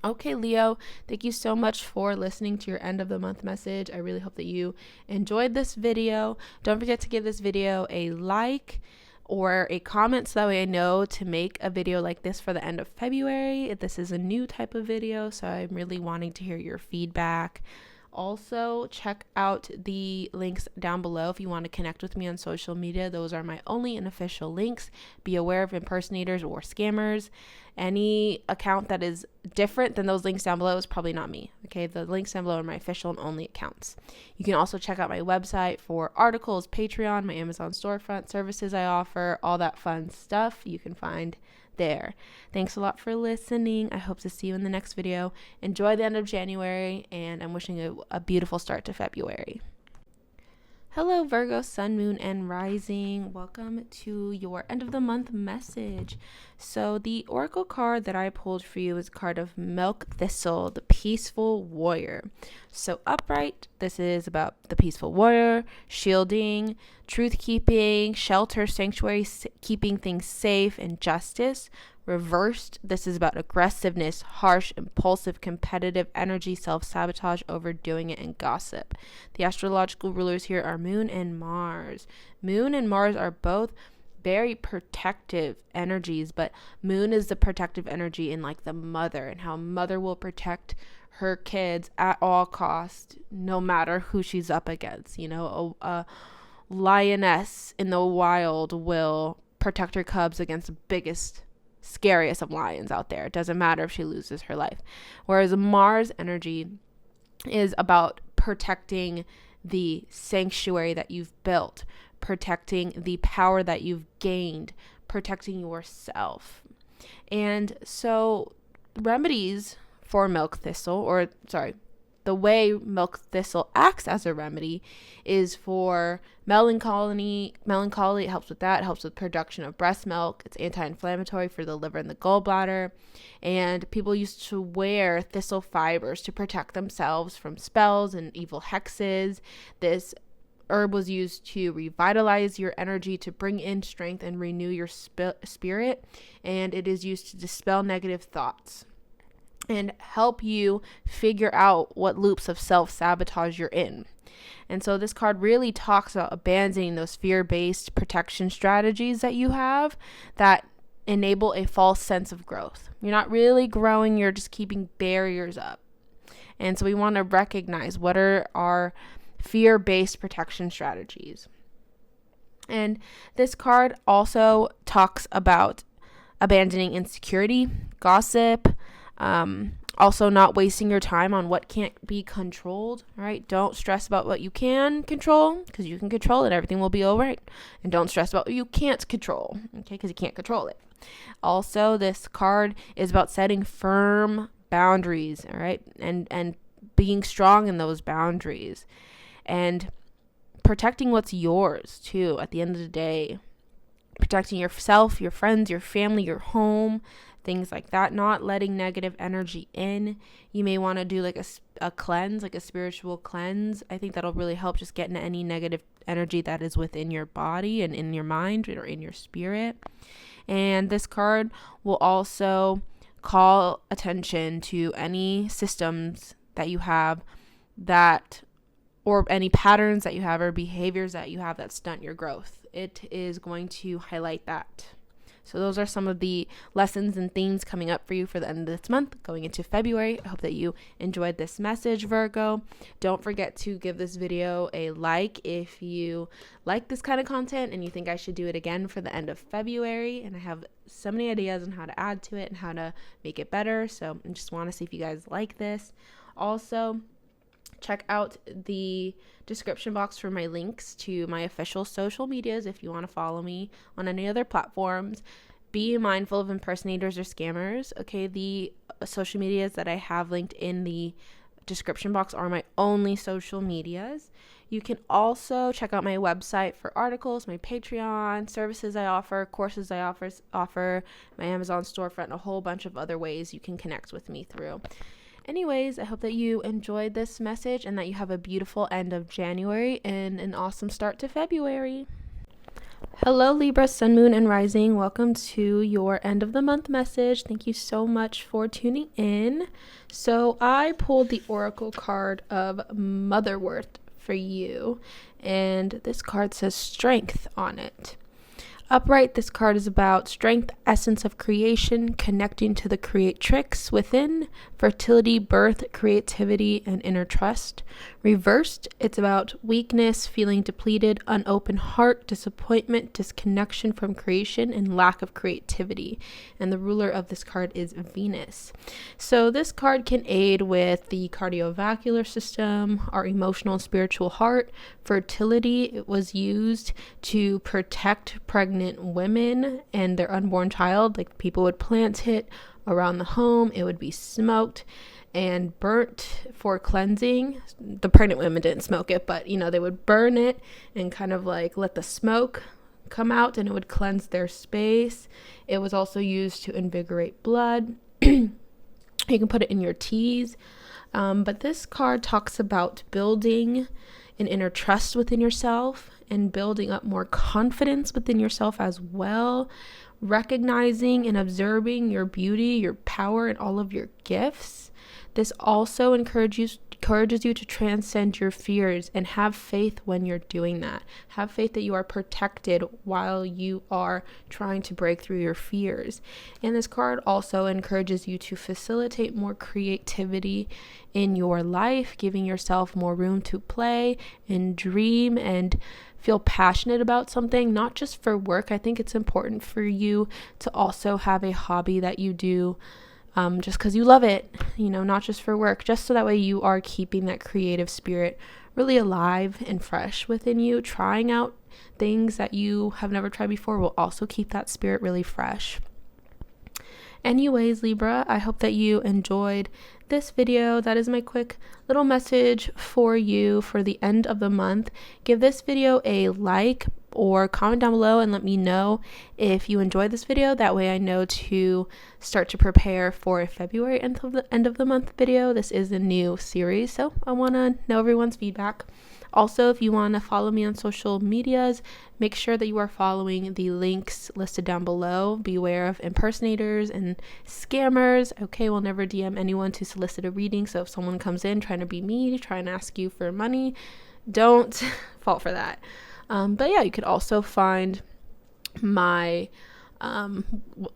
Okay, Leo, thank you so much for listening to your end of the month message. I really hope that you enjoyed this video. Don't forget to give this video a like or a comment so that way I know to make a video like this for the end of February. This is a new type of video, so I'm really wanting to hear your feedback. Also, check out the links down below if you want to connect with me on social media. Those are my only unofficial links. Be aware of impersonators or scammers. Any account that is different than those links down below is probably not me. Okay, the links down below are my official and only accounts. You can also check out my website for articles, Patreon, my Amazon storefront, services I offer, all that fun stuff you can find there. Thanks a lot for listening. I hope to see you in the next video. Enjoy the end of January, and I'm wishing you a beautiful start to February. Hello, Virgo, Sun, Moon, and Rising. Welcome to your end of the month message. So, the oracle card that I pulled for you is a card of Milk Thistle, the Peaceful Warrior. So, upright, this is about the peaceful warrior, shielding, truth keeping, shelter, sanctuary, keeping things safe, and justice. Reversed, this is about aggressiveness, harsh, impulsive, competitive energy, self-sabotage, overdoing it, and gossip. The astrological rulers here are Moon and Mars. Moon and Mars are both very protective energies, but Moon is the protective energy in like the mother, and how mother will protect her kids at all costs, no matter who she's up against. You know, a lioness in the wild will protect her cubs against the biggest, scariest of lions out there. It doesn't matter if she loses her life. Whereas Mars energy is about protecting the sanctuary that you've built, protecting the power that you've gained, protecting yourself. And so remedies for milk thistle, the way milk thistle acts as a remedy is for melancholy. It helps with that. It helps with production of breast milk. It's anti-inflammatory for the liver and the gallbladder. And people used to wear thistle fibers to protect themselves from spells and evil hexes. This herb was used to revitalize your energy, to bring in strength and renew your spirit. And it is used to dispel negative thoughts and help you figure out what loops of self-sabotage you're in. And so this card really talks about abandoning those fear-based protection strategies that you have that enable a false sense of growth. You're not really growing, you're just keeping barriers up. And so we want to recognize what are our fear-based protection strategies. And this card also talks about abandoning insecurity, gossip, also not wasting your time on what can't be controlled. All right, don't stress about what you can control, because you can control it. Everything will be all right. And don't stress about what you can't control, okay, because you can't control it. Also, this card is about setting firm boundaries, all right, and being strong in those boundaries and protecting what's yours too. At the end of the day, protecting yourself, your friends, your family, your home, things like that, not letting negative energy in. You may want to do like a cleanse, like a spiritual cleanse. I think that'll really help just getting any negative energy that is within your body and in your mind or in your spirit. And this card will also call attention to any systems that you have that, or any patterns that you have or behaviors that you have that stunt your growth. It is going to highlight that. So those are some of the lessons and themes coming up for you for the end of this month, going into February. I hope that you enjoyed this message, Virgo. Don't forget to give this video a like if you like this kind of content and you think I should do it again for the end of February. And I have so many ideas on how to add to it and how to make it better. So I just want to see if you guys like this. Also, check out the description box for my links to my official social medias if you want to follow me on any other platforms. Be mindful of impersonators or scammers. Okay, the social medias that I have linked in the description box are my only social medias. You can also check out my website for articles, my Patreon, services I offer, courses I offer, my Amazon storefront, and a whole bunch of other ways you can connect with me through. Anyways, I hope that you enjoyed this message and that you have a beautiful end of January and an awesome start to February. Hello, Libra, Sun, Moon, and Rising. Welcome to your end of the month message. Thank you so much for tuning in. So I pulled the oracle card of Motherworth for you, and this card says strength on it. Upright, this card is about strength, essence of creation, connecting to the creatrix within, fertility, birth, creativity, and inner trust. Reversed, it's about weakness, feeling depleted, unopened heart, disappointment, disconnection from creation, and lack of creativity. And the ruler of this card is Venus. So this card can aid with the cardiovascular system, our emotional and spiritual heart. Fertility, it was used to protect pregnant women and their unborn child. Like, people would plant it around the home, it would be smoked. and burnt for cleansing. The pregnant women didn't smoke it, but they would burn it and kind of like let the smoke come out, and it would cleanse their space. It was also used to invigorate blood. You can put it in your teas. But this card talks about building an inner trust within yourself and building up more confidence within yourself as well, recognizing and observing your beauty, your power, and all of your gifts. This also encourages you to transcend your fears and have faith when you're doing that. Have faith that you are protected while you are trying to break through your fears. And this card also encourages you to facilitate more creativity in your life, giving yourself more room to play and dream and feel passionate about something, not just for work. I think it's important for you to also have a hobby that you do just because you love it, not just for work, just so that way you are keeping that creative spirit really alive and fresh within you. Trying out things that you have never tried before will also keep that spirit really fresh. Anyways, Libra, I hope that you enjoyed this video. That is my quick little message for you for the end of the month. Give this video a like or comment down below and let me know if you enjoyed this video. That way I know to start to prepare for a February end of the month video. This is a new series, so I want to know everyone's feedback. Also, if you want to follow me on social medias, make sure that you are following the links listed down below. Beware of impersonators and scammers. Okay, we'll never DM anyone to solicit a reading. So if someone comes in trying to be me, trying to ask you for money, don't fall for that. But yeah, you could also find my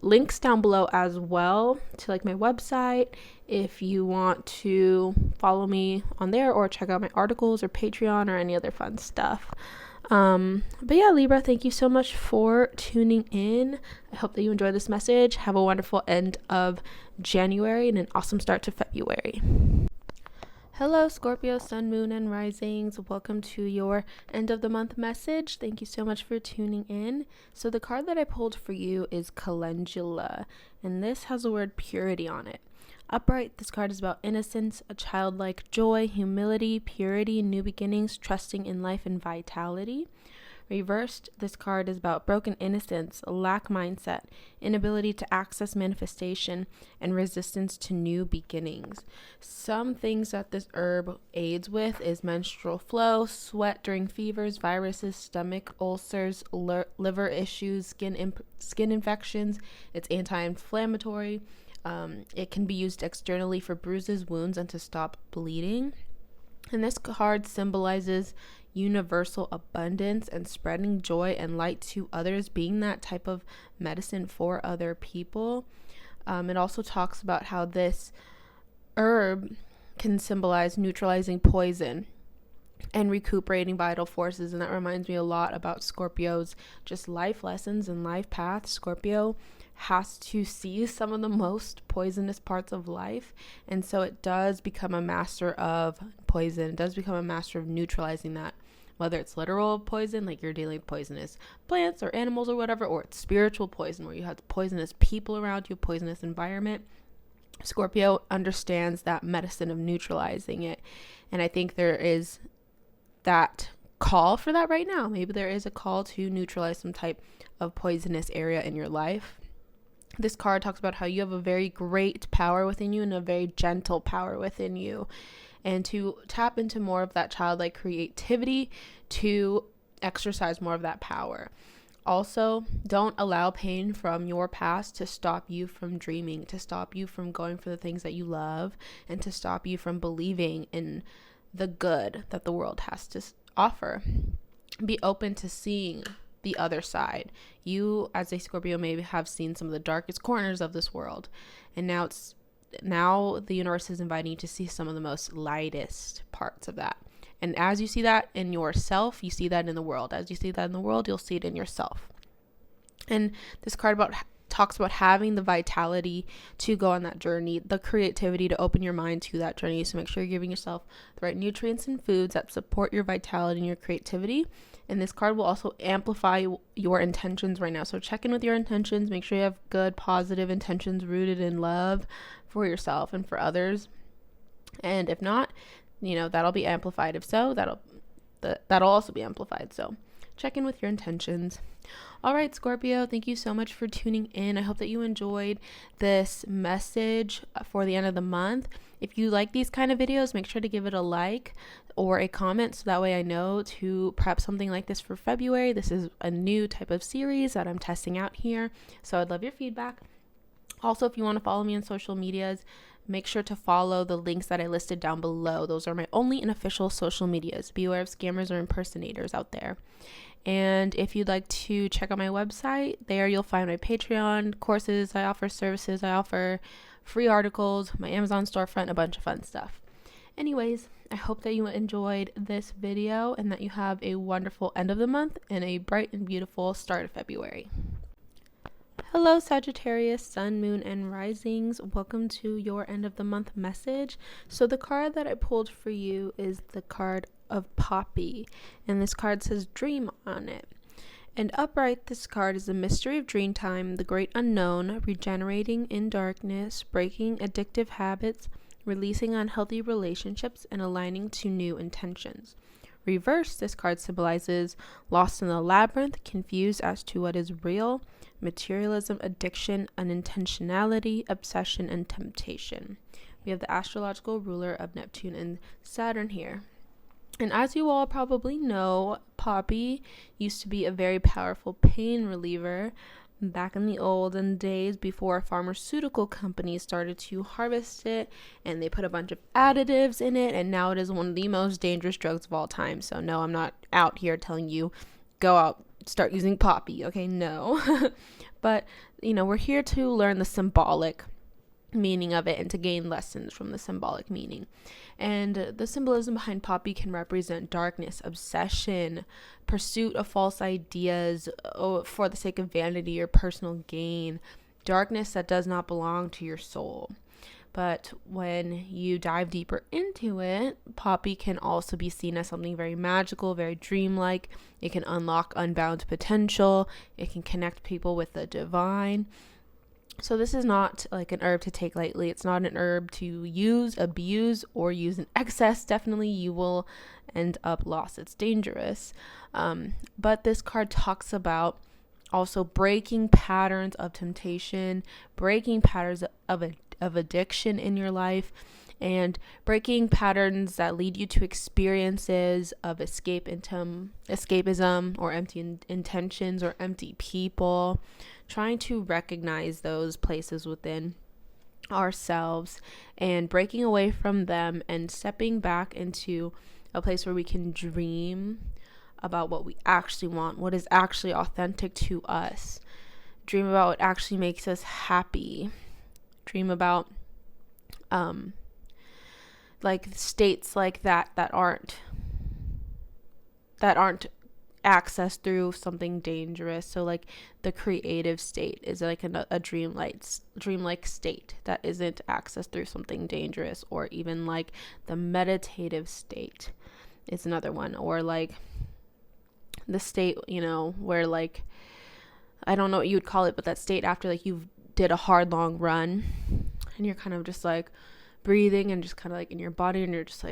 links down below as well to like my website if you want to follow me on there, or check out my articles or Patreon or any other fun stuff. But yeah, Libra, thank you so much for tuning in. I hope that you enjoyed this message. Have a wonderful end of January and an awesome start to February. Hello, Scorpio, Sun, Moon, and Risings. Welcome to your end of the month message. Thank you so much for tuning in. So the card that I pulled for you is Calendula, and this has the word purity on it. Upright, this card is about innocence, a childlike joy, humility, purity, new beginnings, trusting in life, and vitality. Reversed, this card is about broken innocence, a lack mindset, inability to access manifestation, and resistance to new beginnings. Some things that this herb aids with is menstrual flow, sweat during fevers, viruses, stomach ulcers, liver issues, skin infections. It's anti-inflammatory. It can be used externally for bruises, wounds, and to stop bleeding. And this card symbolizes universal abundance and spreading joy and light to others, being that type of medicine for other people. It also talks about how this herb can symbolize neutralizing poison and recuperating vital forces. And that reminds me a lot about Scorpio's just life lessons and life path. Scorpio has to see some of the most poisonous parts of life, and so it does become a master of poison. It does become a master of neutralizing that, whether it's literal poison, like you're dealing with poisonous plants or animals or whatever, or it's spiritual poison where you have poisonous people around you, poisonous environment. Scorpio understands that medicine of neutralizing it, and I think there is that call for that right now. Maybe there is a call to neutralize some type of poisonous area in your life. This card talks about how you have a very great power within you and a very gentle power within you, and to tap into more of that childlike creativity to exercise more of that power. Also, don't allow pain from your past to stop you from dreaming, to stop you from going for the things that you love, and to stop you from believing in the good that the world has to offer. Be open to seeing the other side. You, as a Scorpio, maybe have seen some of the darkest corners of this world, and now the universe is inviting you to see some of the most lightest parts of that. And as you see that in yourself, you see that in the world. As you see that in the world, you'll see it in yourself. And this card talks about having the vitality to go on that journey, the creativity to open your mind to that journey. So make sure you're giving yourself the right nutrients and foods that support your vitality and your creativity. And this card will also amplify your intentions right now. So check in with your intentions. Make sure you have good, positive intentions rooted in love for yourself and for others. And if not, that'll be amplified. If so, that'll also be amplified. So check in with your intentions. All right, Scorpio, thank you so much for tuning in. I hope that you enjoyed this message for the end of the month. If you like these kind of videos, make sure to give it a like or a comment, so that way I know to prep something like this for February. This is a new type of series that I'm testing out here, so I'd love your feedback. Also, if you want to follow me on social medias, make sure to follow the links that I listed down below. Those are my only unofficial social medias. Beware of scammers or impersonators out there. And if you'd like to check out my website, there you'll find my Patreon courses. I offer services. I offer free articles, my Amazon storefront, a bunch of fun stuff. Anyways, I hope that you enjoyed this video and that you have a wonderful end of the month and a bright and beautiful start of February. Hello, Sagittarius, Sun, Moon, and Risings. Welcome to your end of the month message. So the card that I pulled for you is the card of Poppy, and this card says dream on it. And upright, this card is the mystery of dream time, the great unknown, regenerating in darkness, breaking addictive habits, releasing unhealthy relationships, and aligning to new intentions. Reverse, this card symbolizes lost in the labyrinth, confused as to what is real, materialism, addiction, unintentionality, obsession, and temptation. We have the astrological ruler of Neptune and Saturn here. And as you all probably know, poppy used to be a very powerful pain reliever back in the olden days before pharmaceutical companies started to harvest it, and they put a bunch of additives in it, and now it is one of the most dangerous drugs of all time. So no, I'm not out here telling you go out, start using poppy. Okay, no. But, we're here to learn the symbolic meaning of it and to gain lessons from the symbolic meaning. And the symbolism behind poppy can represent darkness, obsession, pursuit of false ideas for the sake of vanity or personal gain, darkness that does not belong to your soul. But when you dive deeper into it, poppy can also be seen as something very magical, very dreamlike. It can unlock unbound potential. It can connect people with the divine. So this is not like an herb to take lightly. It's not an herb to use, abuse, or use in excess. Definitely you will end up lost. It's dangerous. But this card talks about also breaking patterns of temptation, breaking patterns of addiction in your life, and breaking patterns that lead you to experiences of escapism or empty intentions or empty people. Trying to recognize those places within ourselves and breaking away from them and stepping back into a place where we can dream about what we actually want, what is actually authentic to us. Dream about what actually makes us happy. Dream about like states like that aren't accessed through something dangerous. So like the creative state is like a dreamlike state that isn't accessed through something dangerous, or even like the meditative state is another one, or like the state, where like, I don't know what you would call it, but that state after like you did a hard long run and you're kind of just like breathing and just kind of like in your body and you're just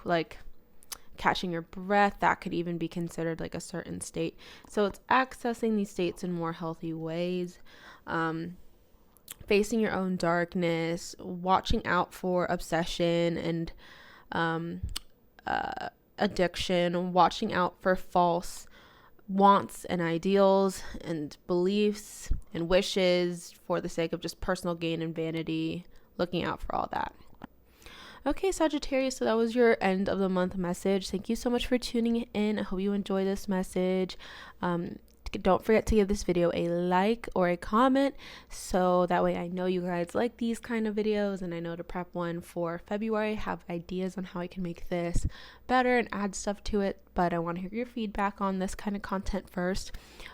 like catching your breath. That could even be considered like a certain state. So it's accessing these states in more healthy ways, facing your own darkness, watching out for obsession and addiction, watching out for false wants and ideals and beliefs and wishes for the sake of just personal gain and vanity, looking out for all that. Okay, Sagittarius, so that was your end of the month message. Thank you so much for tuning in. I hope you enjoy this message. Don't forget to give this video a like or a comment, so that way I know you guys like these kind of videos and I know to prep one for February. Have ideas on how I can make this better and add stuff to it, but I want to hear your feedback on this kind of content first.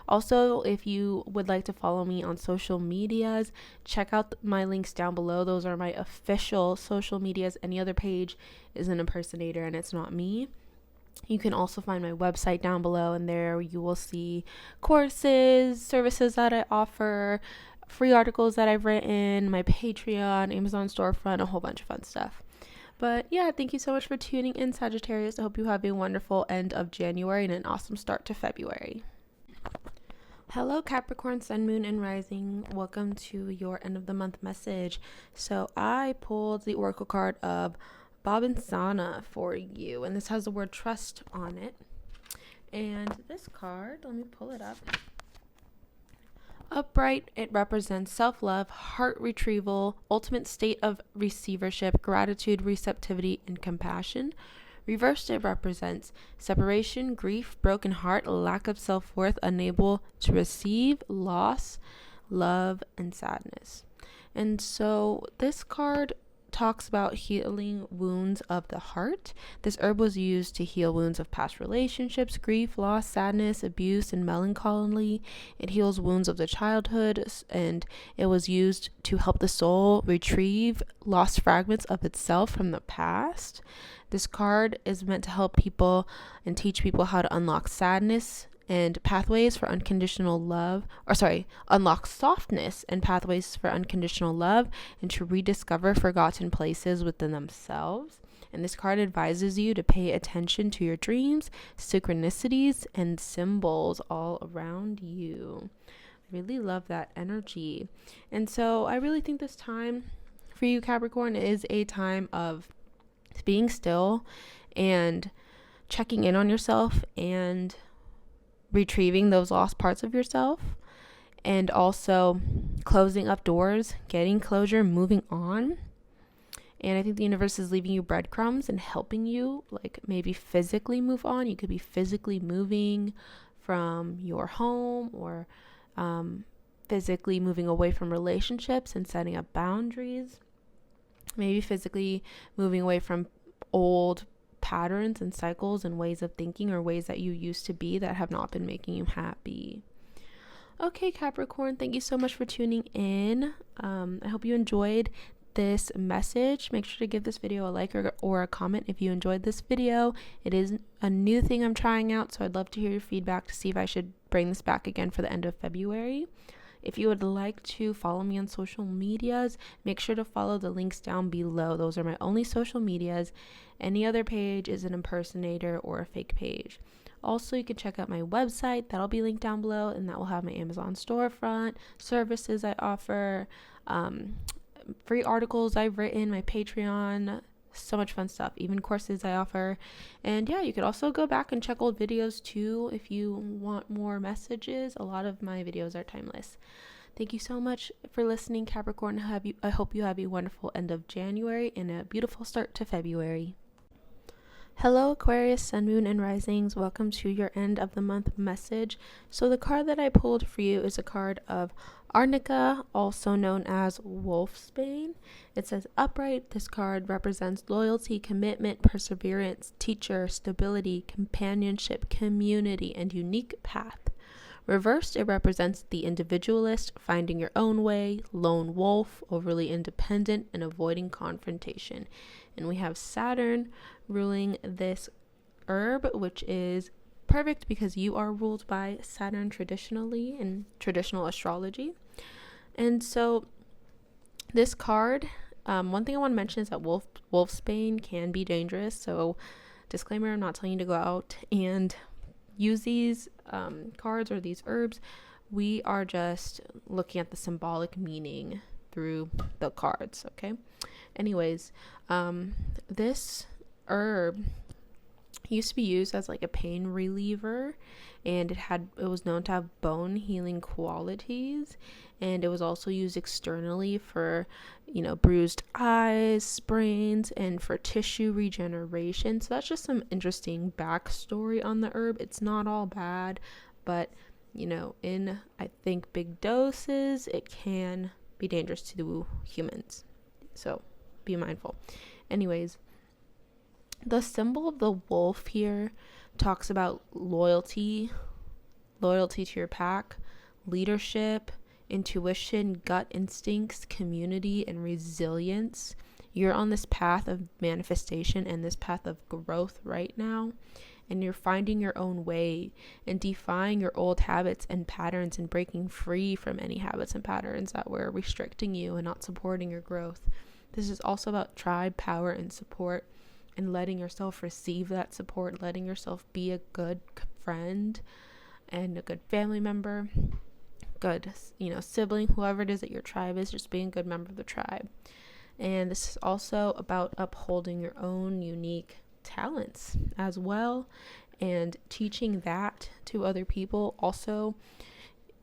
Also, if you would like to follow me on social medias, check out my links down below. Those are my official social medias. Any other page is an impersonator and it's not me. You can also find my website down below, and there you will see courses, services that I offer, free articles that I've written, my Patreon, Amazon storefront, a whole bunch of fun stuff. But yeah, thank you so much for tuning in, Sagittarius. I hope you have a wonderful end of January and an awesome start to February. Hello, Capricorn, Sun, Moon, and Rising. Welcome to your end of the month message. So I pulled the oracle card of Bob and Sana for you, and this has the word trust on it. And this card, let me pull it up. Upright, it represents self-love, heart retrieval, ultimate state of receivership, gratitude, receptivity, and compassion. Reversed, it represents separation, grief, broken heart, lack of self-worth, unable to receive, loss, love, and sadness. And so this card talks about healing wounds of the heart. This herb was used to heal wounds of past relationships, grief, loss, sadness, abuse, and melancholy. It heals wounds of the childhood, and it was used to help the soul retrieve lost fragments of itself from the past. This card is meant to help people and teach people how to unlock sadness and pathways for unconditional love, unlock softness and pathways for unconditional love, and to rediscover forgotten places within themselves. And this card advises you to pay attention to your dreams, synchronicities, and symbols all around you. I really love that energy. And so I really think this time for you, Capricorn, is a time of being still and checking in on yourself and retrieving those lost parts of yourself, and also closing up doors, getting closure, moving on. And I think the universe is leaving you breadcrumbs and helping you, like, maybe physically move on. You could be physically moving from your home, or physically moving away from relationships and setting up boundaries. Maybe physically moving away from old patterns and cycles and ways of thinking, or ways that you used to be that have not been making you happy. Okay, Capricorn, thank you so much for tuning in. I hope you enjoyed this message. Make sure to give this video a like or a comment if you enjoyed this video. It is a new thing I'm trying out, so I'd love to hear your feedback to see if I should bring this back again for the end of February. If you would like to follow me on social medias, make sure to follow the links down below. Those are my only social medias. Any other page is an impersonator or a fake page. Also, you can check out my website. That'll be linked down below, and that will have my Amazon storefront, services I offer, free articles I've written, my Patreon, so much fun stuff, even courses I offer. And yeah, you could also go back and check old videos too if you want more messages. A lot of my videos are timeless. Thank you so much for listening, Capricorn. I hope you have a wonderful end of January and a beautiful start to February. Hello, Aquarius, Sun, Moon, and Risings. Welcome to your end of the month message. So the card that I pulled for you is a card of Arnica, also known as Wolfsbane. It says upright. This card represents loyalty, commitment, perseverance, teacher, stability, companionship, community, and unique path. Reversed, it represents the individualist, finding your own way, lone wolf, overly independent, and avoiding confrontation. And we have Saturn ruling this herb, which is perfect because you are ruled by Saturn traditionally in traditional astrology. And so this card, one thing I want to mention is that wolfsbane can be dangerous. So disclaimer, I'm not telling you to go out and use these cards or these herbs. We are just looking at the symbolic meaning through the cards, okay? Anyways, this herb used to be used as like a pain reliever, and it was known to have bone healing qualities, and it was also used externally for, bruised eyes, sprains, and for tissue regeneration. So that's just some interesting backstory on the herb. It's not all bad, but in, I think, big doses, it can be dangerous to humans. So be mindful. Anyways, the symbol of the wolf here talks about loyalty to your pack, leadership, intuition, gut instincts, community, and resilience. You're on this path of manifestation and this path of growth right now, and you're finding your own way and defying your old habits and patterns and breaking free from any habits and patterns that were restricting you and not supporting your growth. This is also about tribe, power, and support, and letting yourself receive that support, letting yourself be a good friend and a good family member, good, sibling, whoever it is that your tribe is, just being a good member of the tribe. And this is also about upholding your own unique talents as well, and teaching that to other people. Also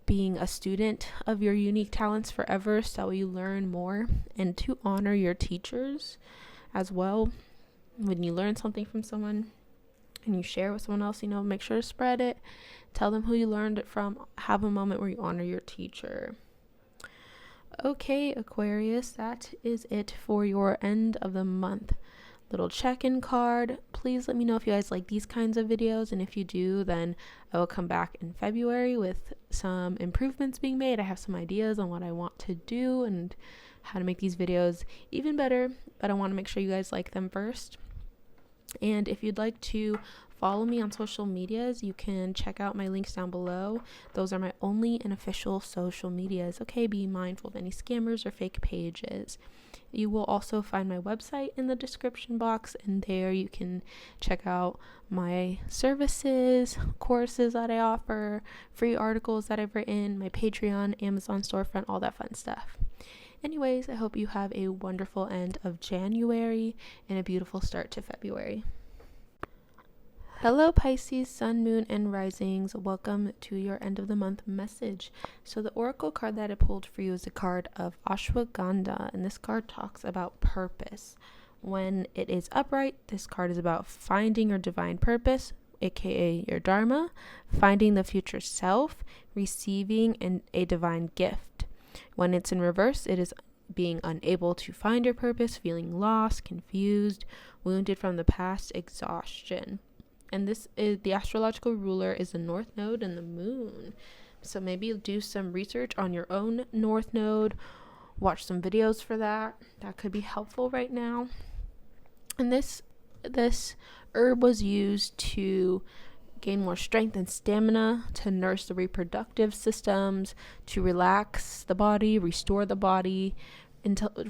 being a student of your unique talents forever, so you learn more, and to honor your teachers as well. When you learn something from someone and you share with someone else, make sure to spread it. Tell them who you learned it from. Have a moment where you honor your teacher. Okay, Aquarius, that is it for your end of the month little check-in card. Please let me know if you guys like these kinds of videos, and if you do, then I will come back in February with some improvements being made. I have some ideas on what I want to do and how to make these videos even better, but I want to make sure you guys like them first. And if you'd like to follow me on social medias, you can check out my links down below. Those are my only and official social medias. Okay, be mindful of any scammers or fake pages. You will also find my website in the description box, and there you can check out my services, courses that I offer, free articles that I've written, my Patreon, Amazon storefront, all that fun stuff. Anyways, I hope you have a wonderful end of January and a beautiful start to February. Hello Pisces, Sun, Moon, and Risings. Welcome to your end of the month message. So the oracle card that I pulled for you is a card of Ashwagandha, and this card talks about purpose. When it is upright, this card is about finding your divine purpose, aka your dharma, finding the future self, receiving a divine gift. When it's in reverse, it is being unable to find your purpose, feeling lost, confused, wounded from the past, exhaustion. And this is the astrological ruler is the North Node and the Moon. So maybe do some research on your own North Node. Watch some videos for that. That could be helpful right now. And this herb was used to gain more strength and stamina, to nurse the reproductive systems, to relax the body, restore the body,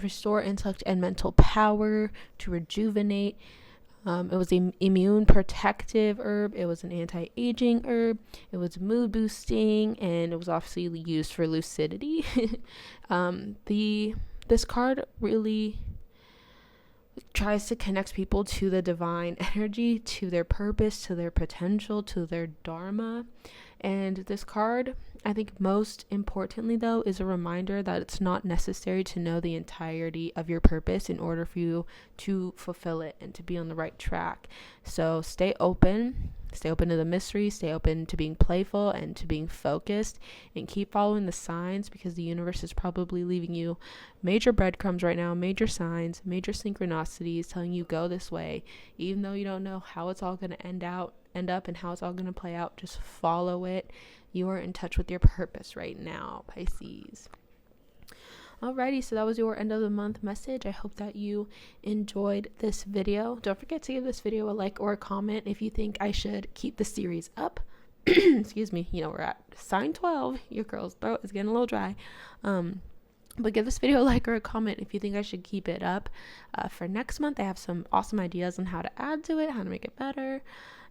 restore intellect and mental power, to rejuvenate. It was an immune protective herb. It was an anti-aging herb. It was mood boosting, and it was obviously used for lucidity. This card really tries to connect people to the divine energy, to their purpose, to their potential, to their dharma. And this card, I think most importantly though, is a reminder that it's not necessary to know the entirety of your purpose in order for you to fulfill it and to be on the right track. So stay open to the mystery, stay open to being playful and to being focused, and keep following the signs, because the universe is probably leaving you major breadcrumbs right now, major signs, major synchronicities telling you go this way, even though you don't know how it's all going to end up and how it's all going to play out. Just follow it. You are in touch with your purpose right now, Pisces. Alrighty, so that was your end of the month message. I hope that you enjoyed this video. Don't forget to give this video a like or a comment if you think I should keep the series up. Excuse me, we're at sign 12. Your girl's throat is getting a little dry. But give this video a like or a comment if you think I should keep it up. For next month, I have some awesome ideas on how to add to it, how to make it better.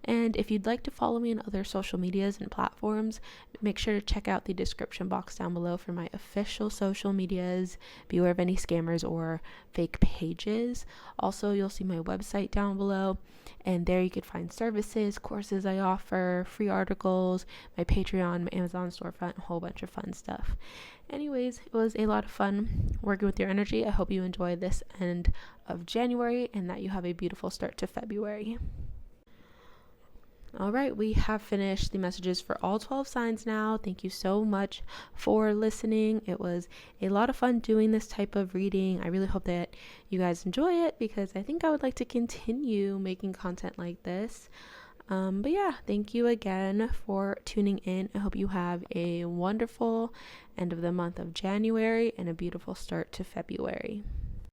And if you'd like to follow me on other social medias and platforms, make sure to check out the description box down below for my official social medias. Beware of any scammers or fake pages. Also, you'll see my website down below, and there you could find services, courses I offer, free articles, my Patreon, my Amazon storefront, a whole bunch of fun stuff. Anyways, it was a lot of fun working with your energy. I hope you enjoy this end of January and that you have a beautiful start to February. All right, we have finished the messages for all 12 signs now. Thank you so much for listening. It was a lot of fun doing this type of reading. I really hope that you guys enjoy it, because I think I would like to continue making content like this. But yeah, thank you again for tuning in. I hope you have a wonderful end of the month of January and a beautiful start to February.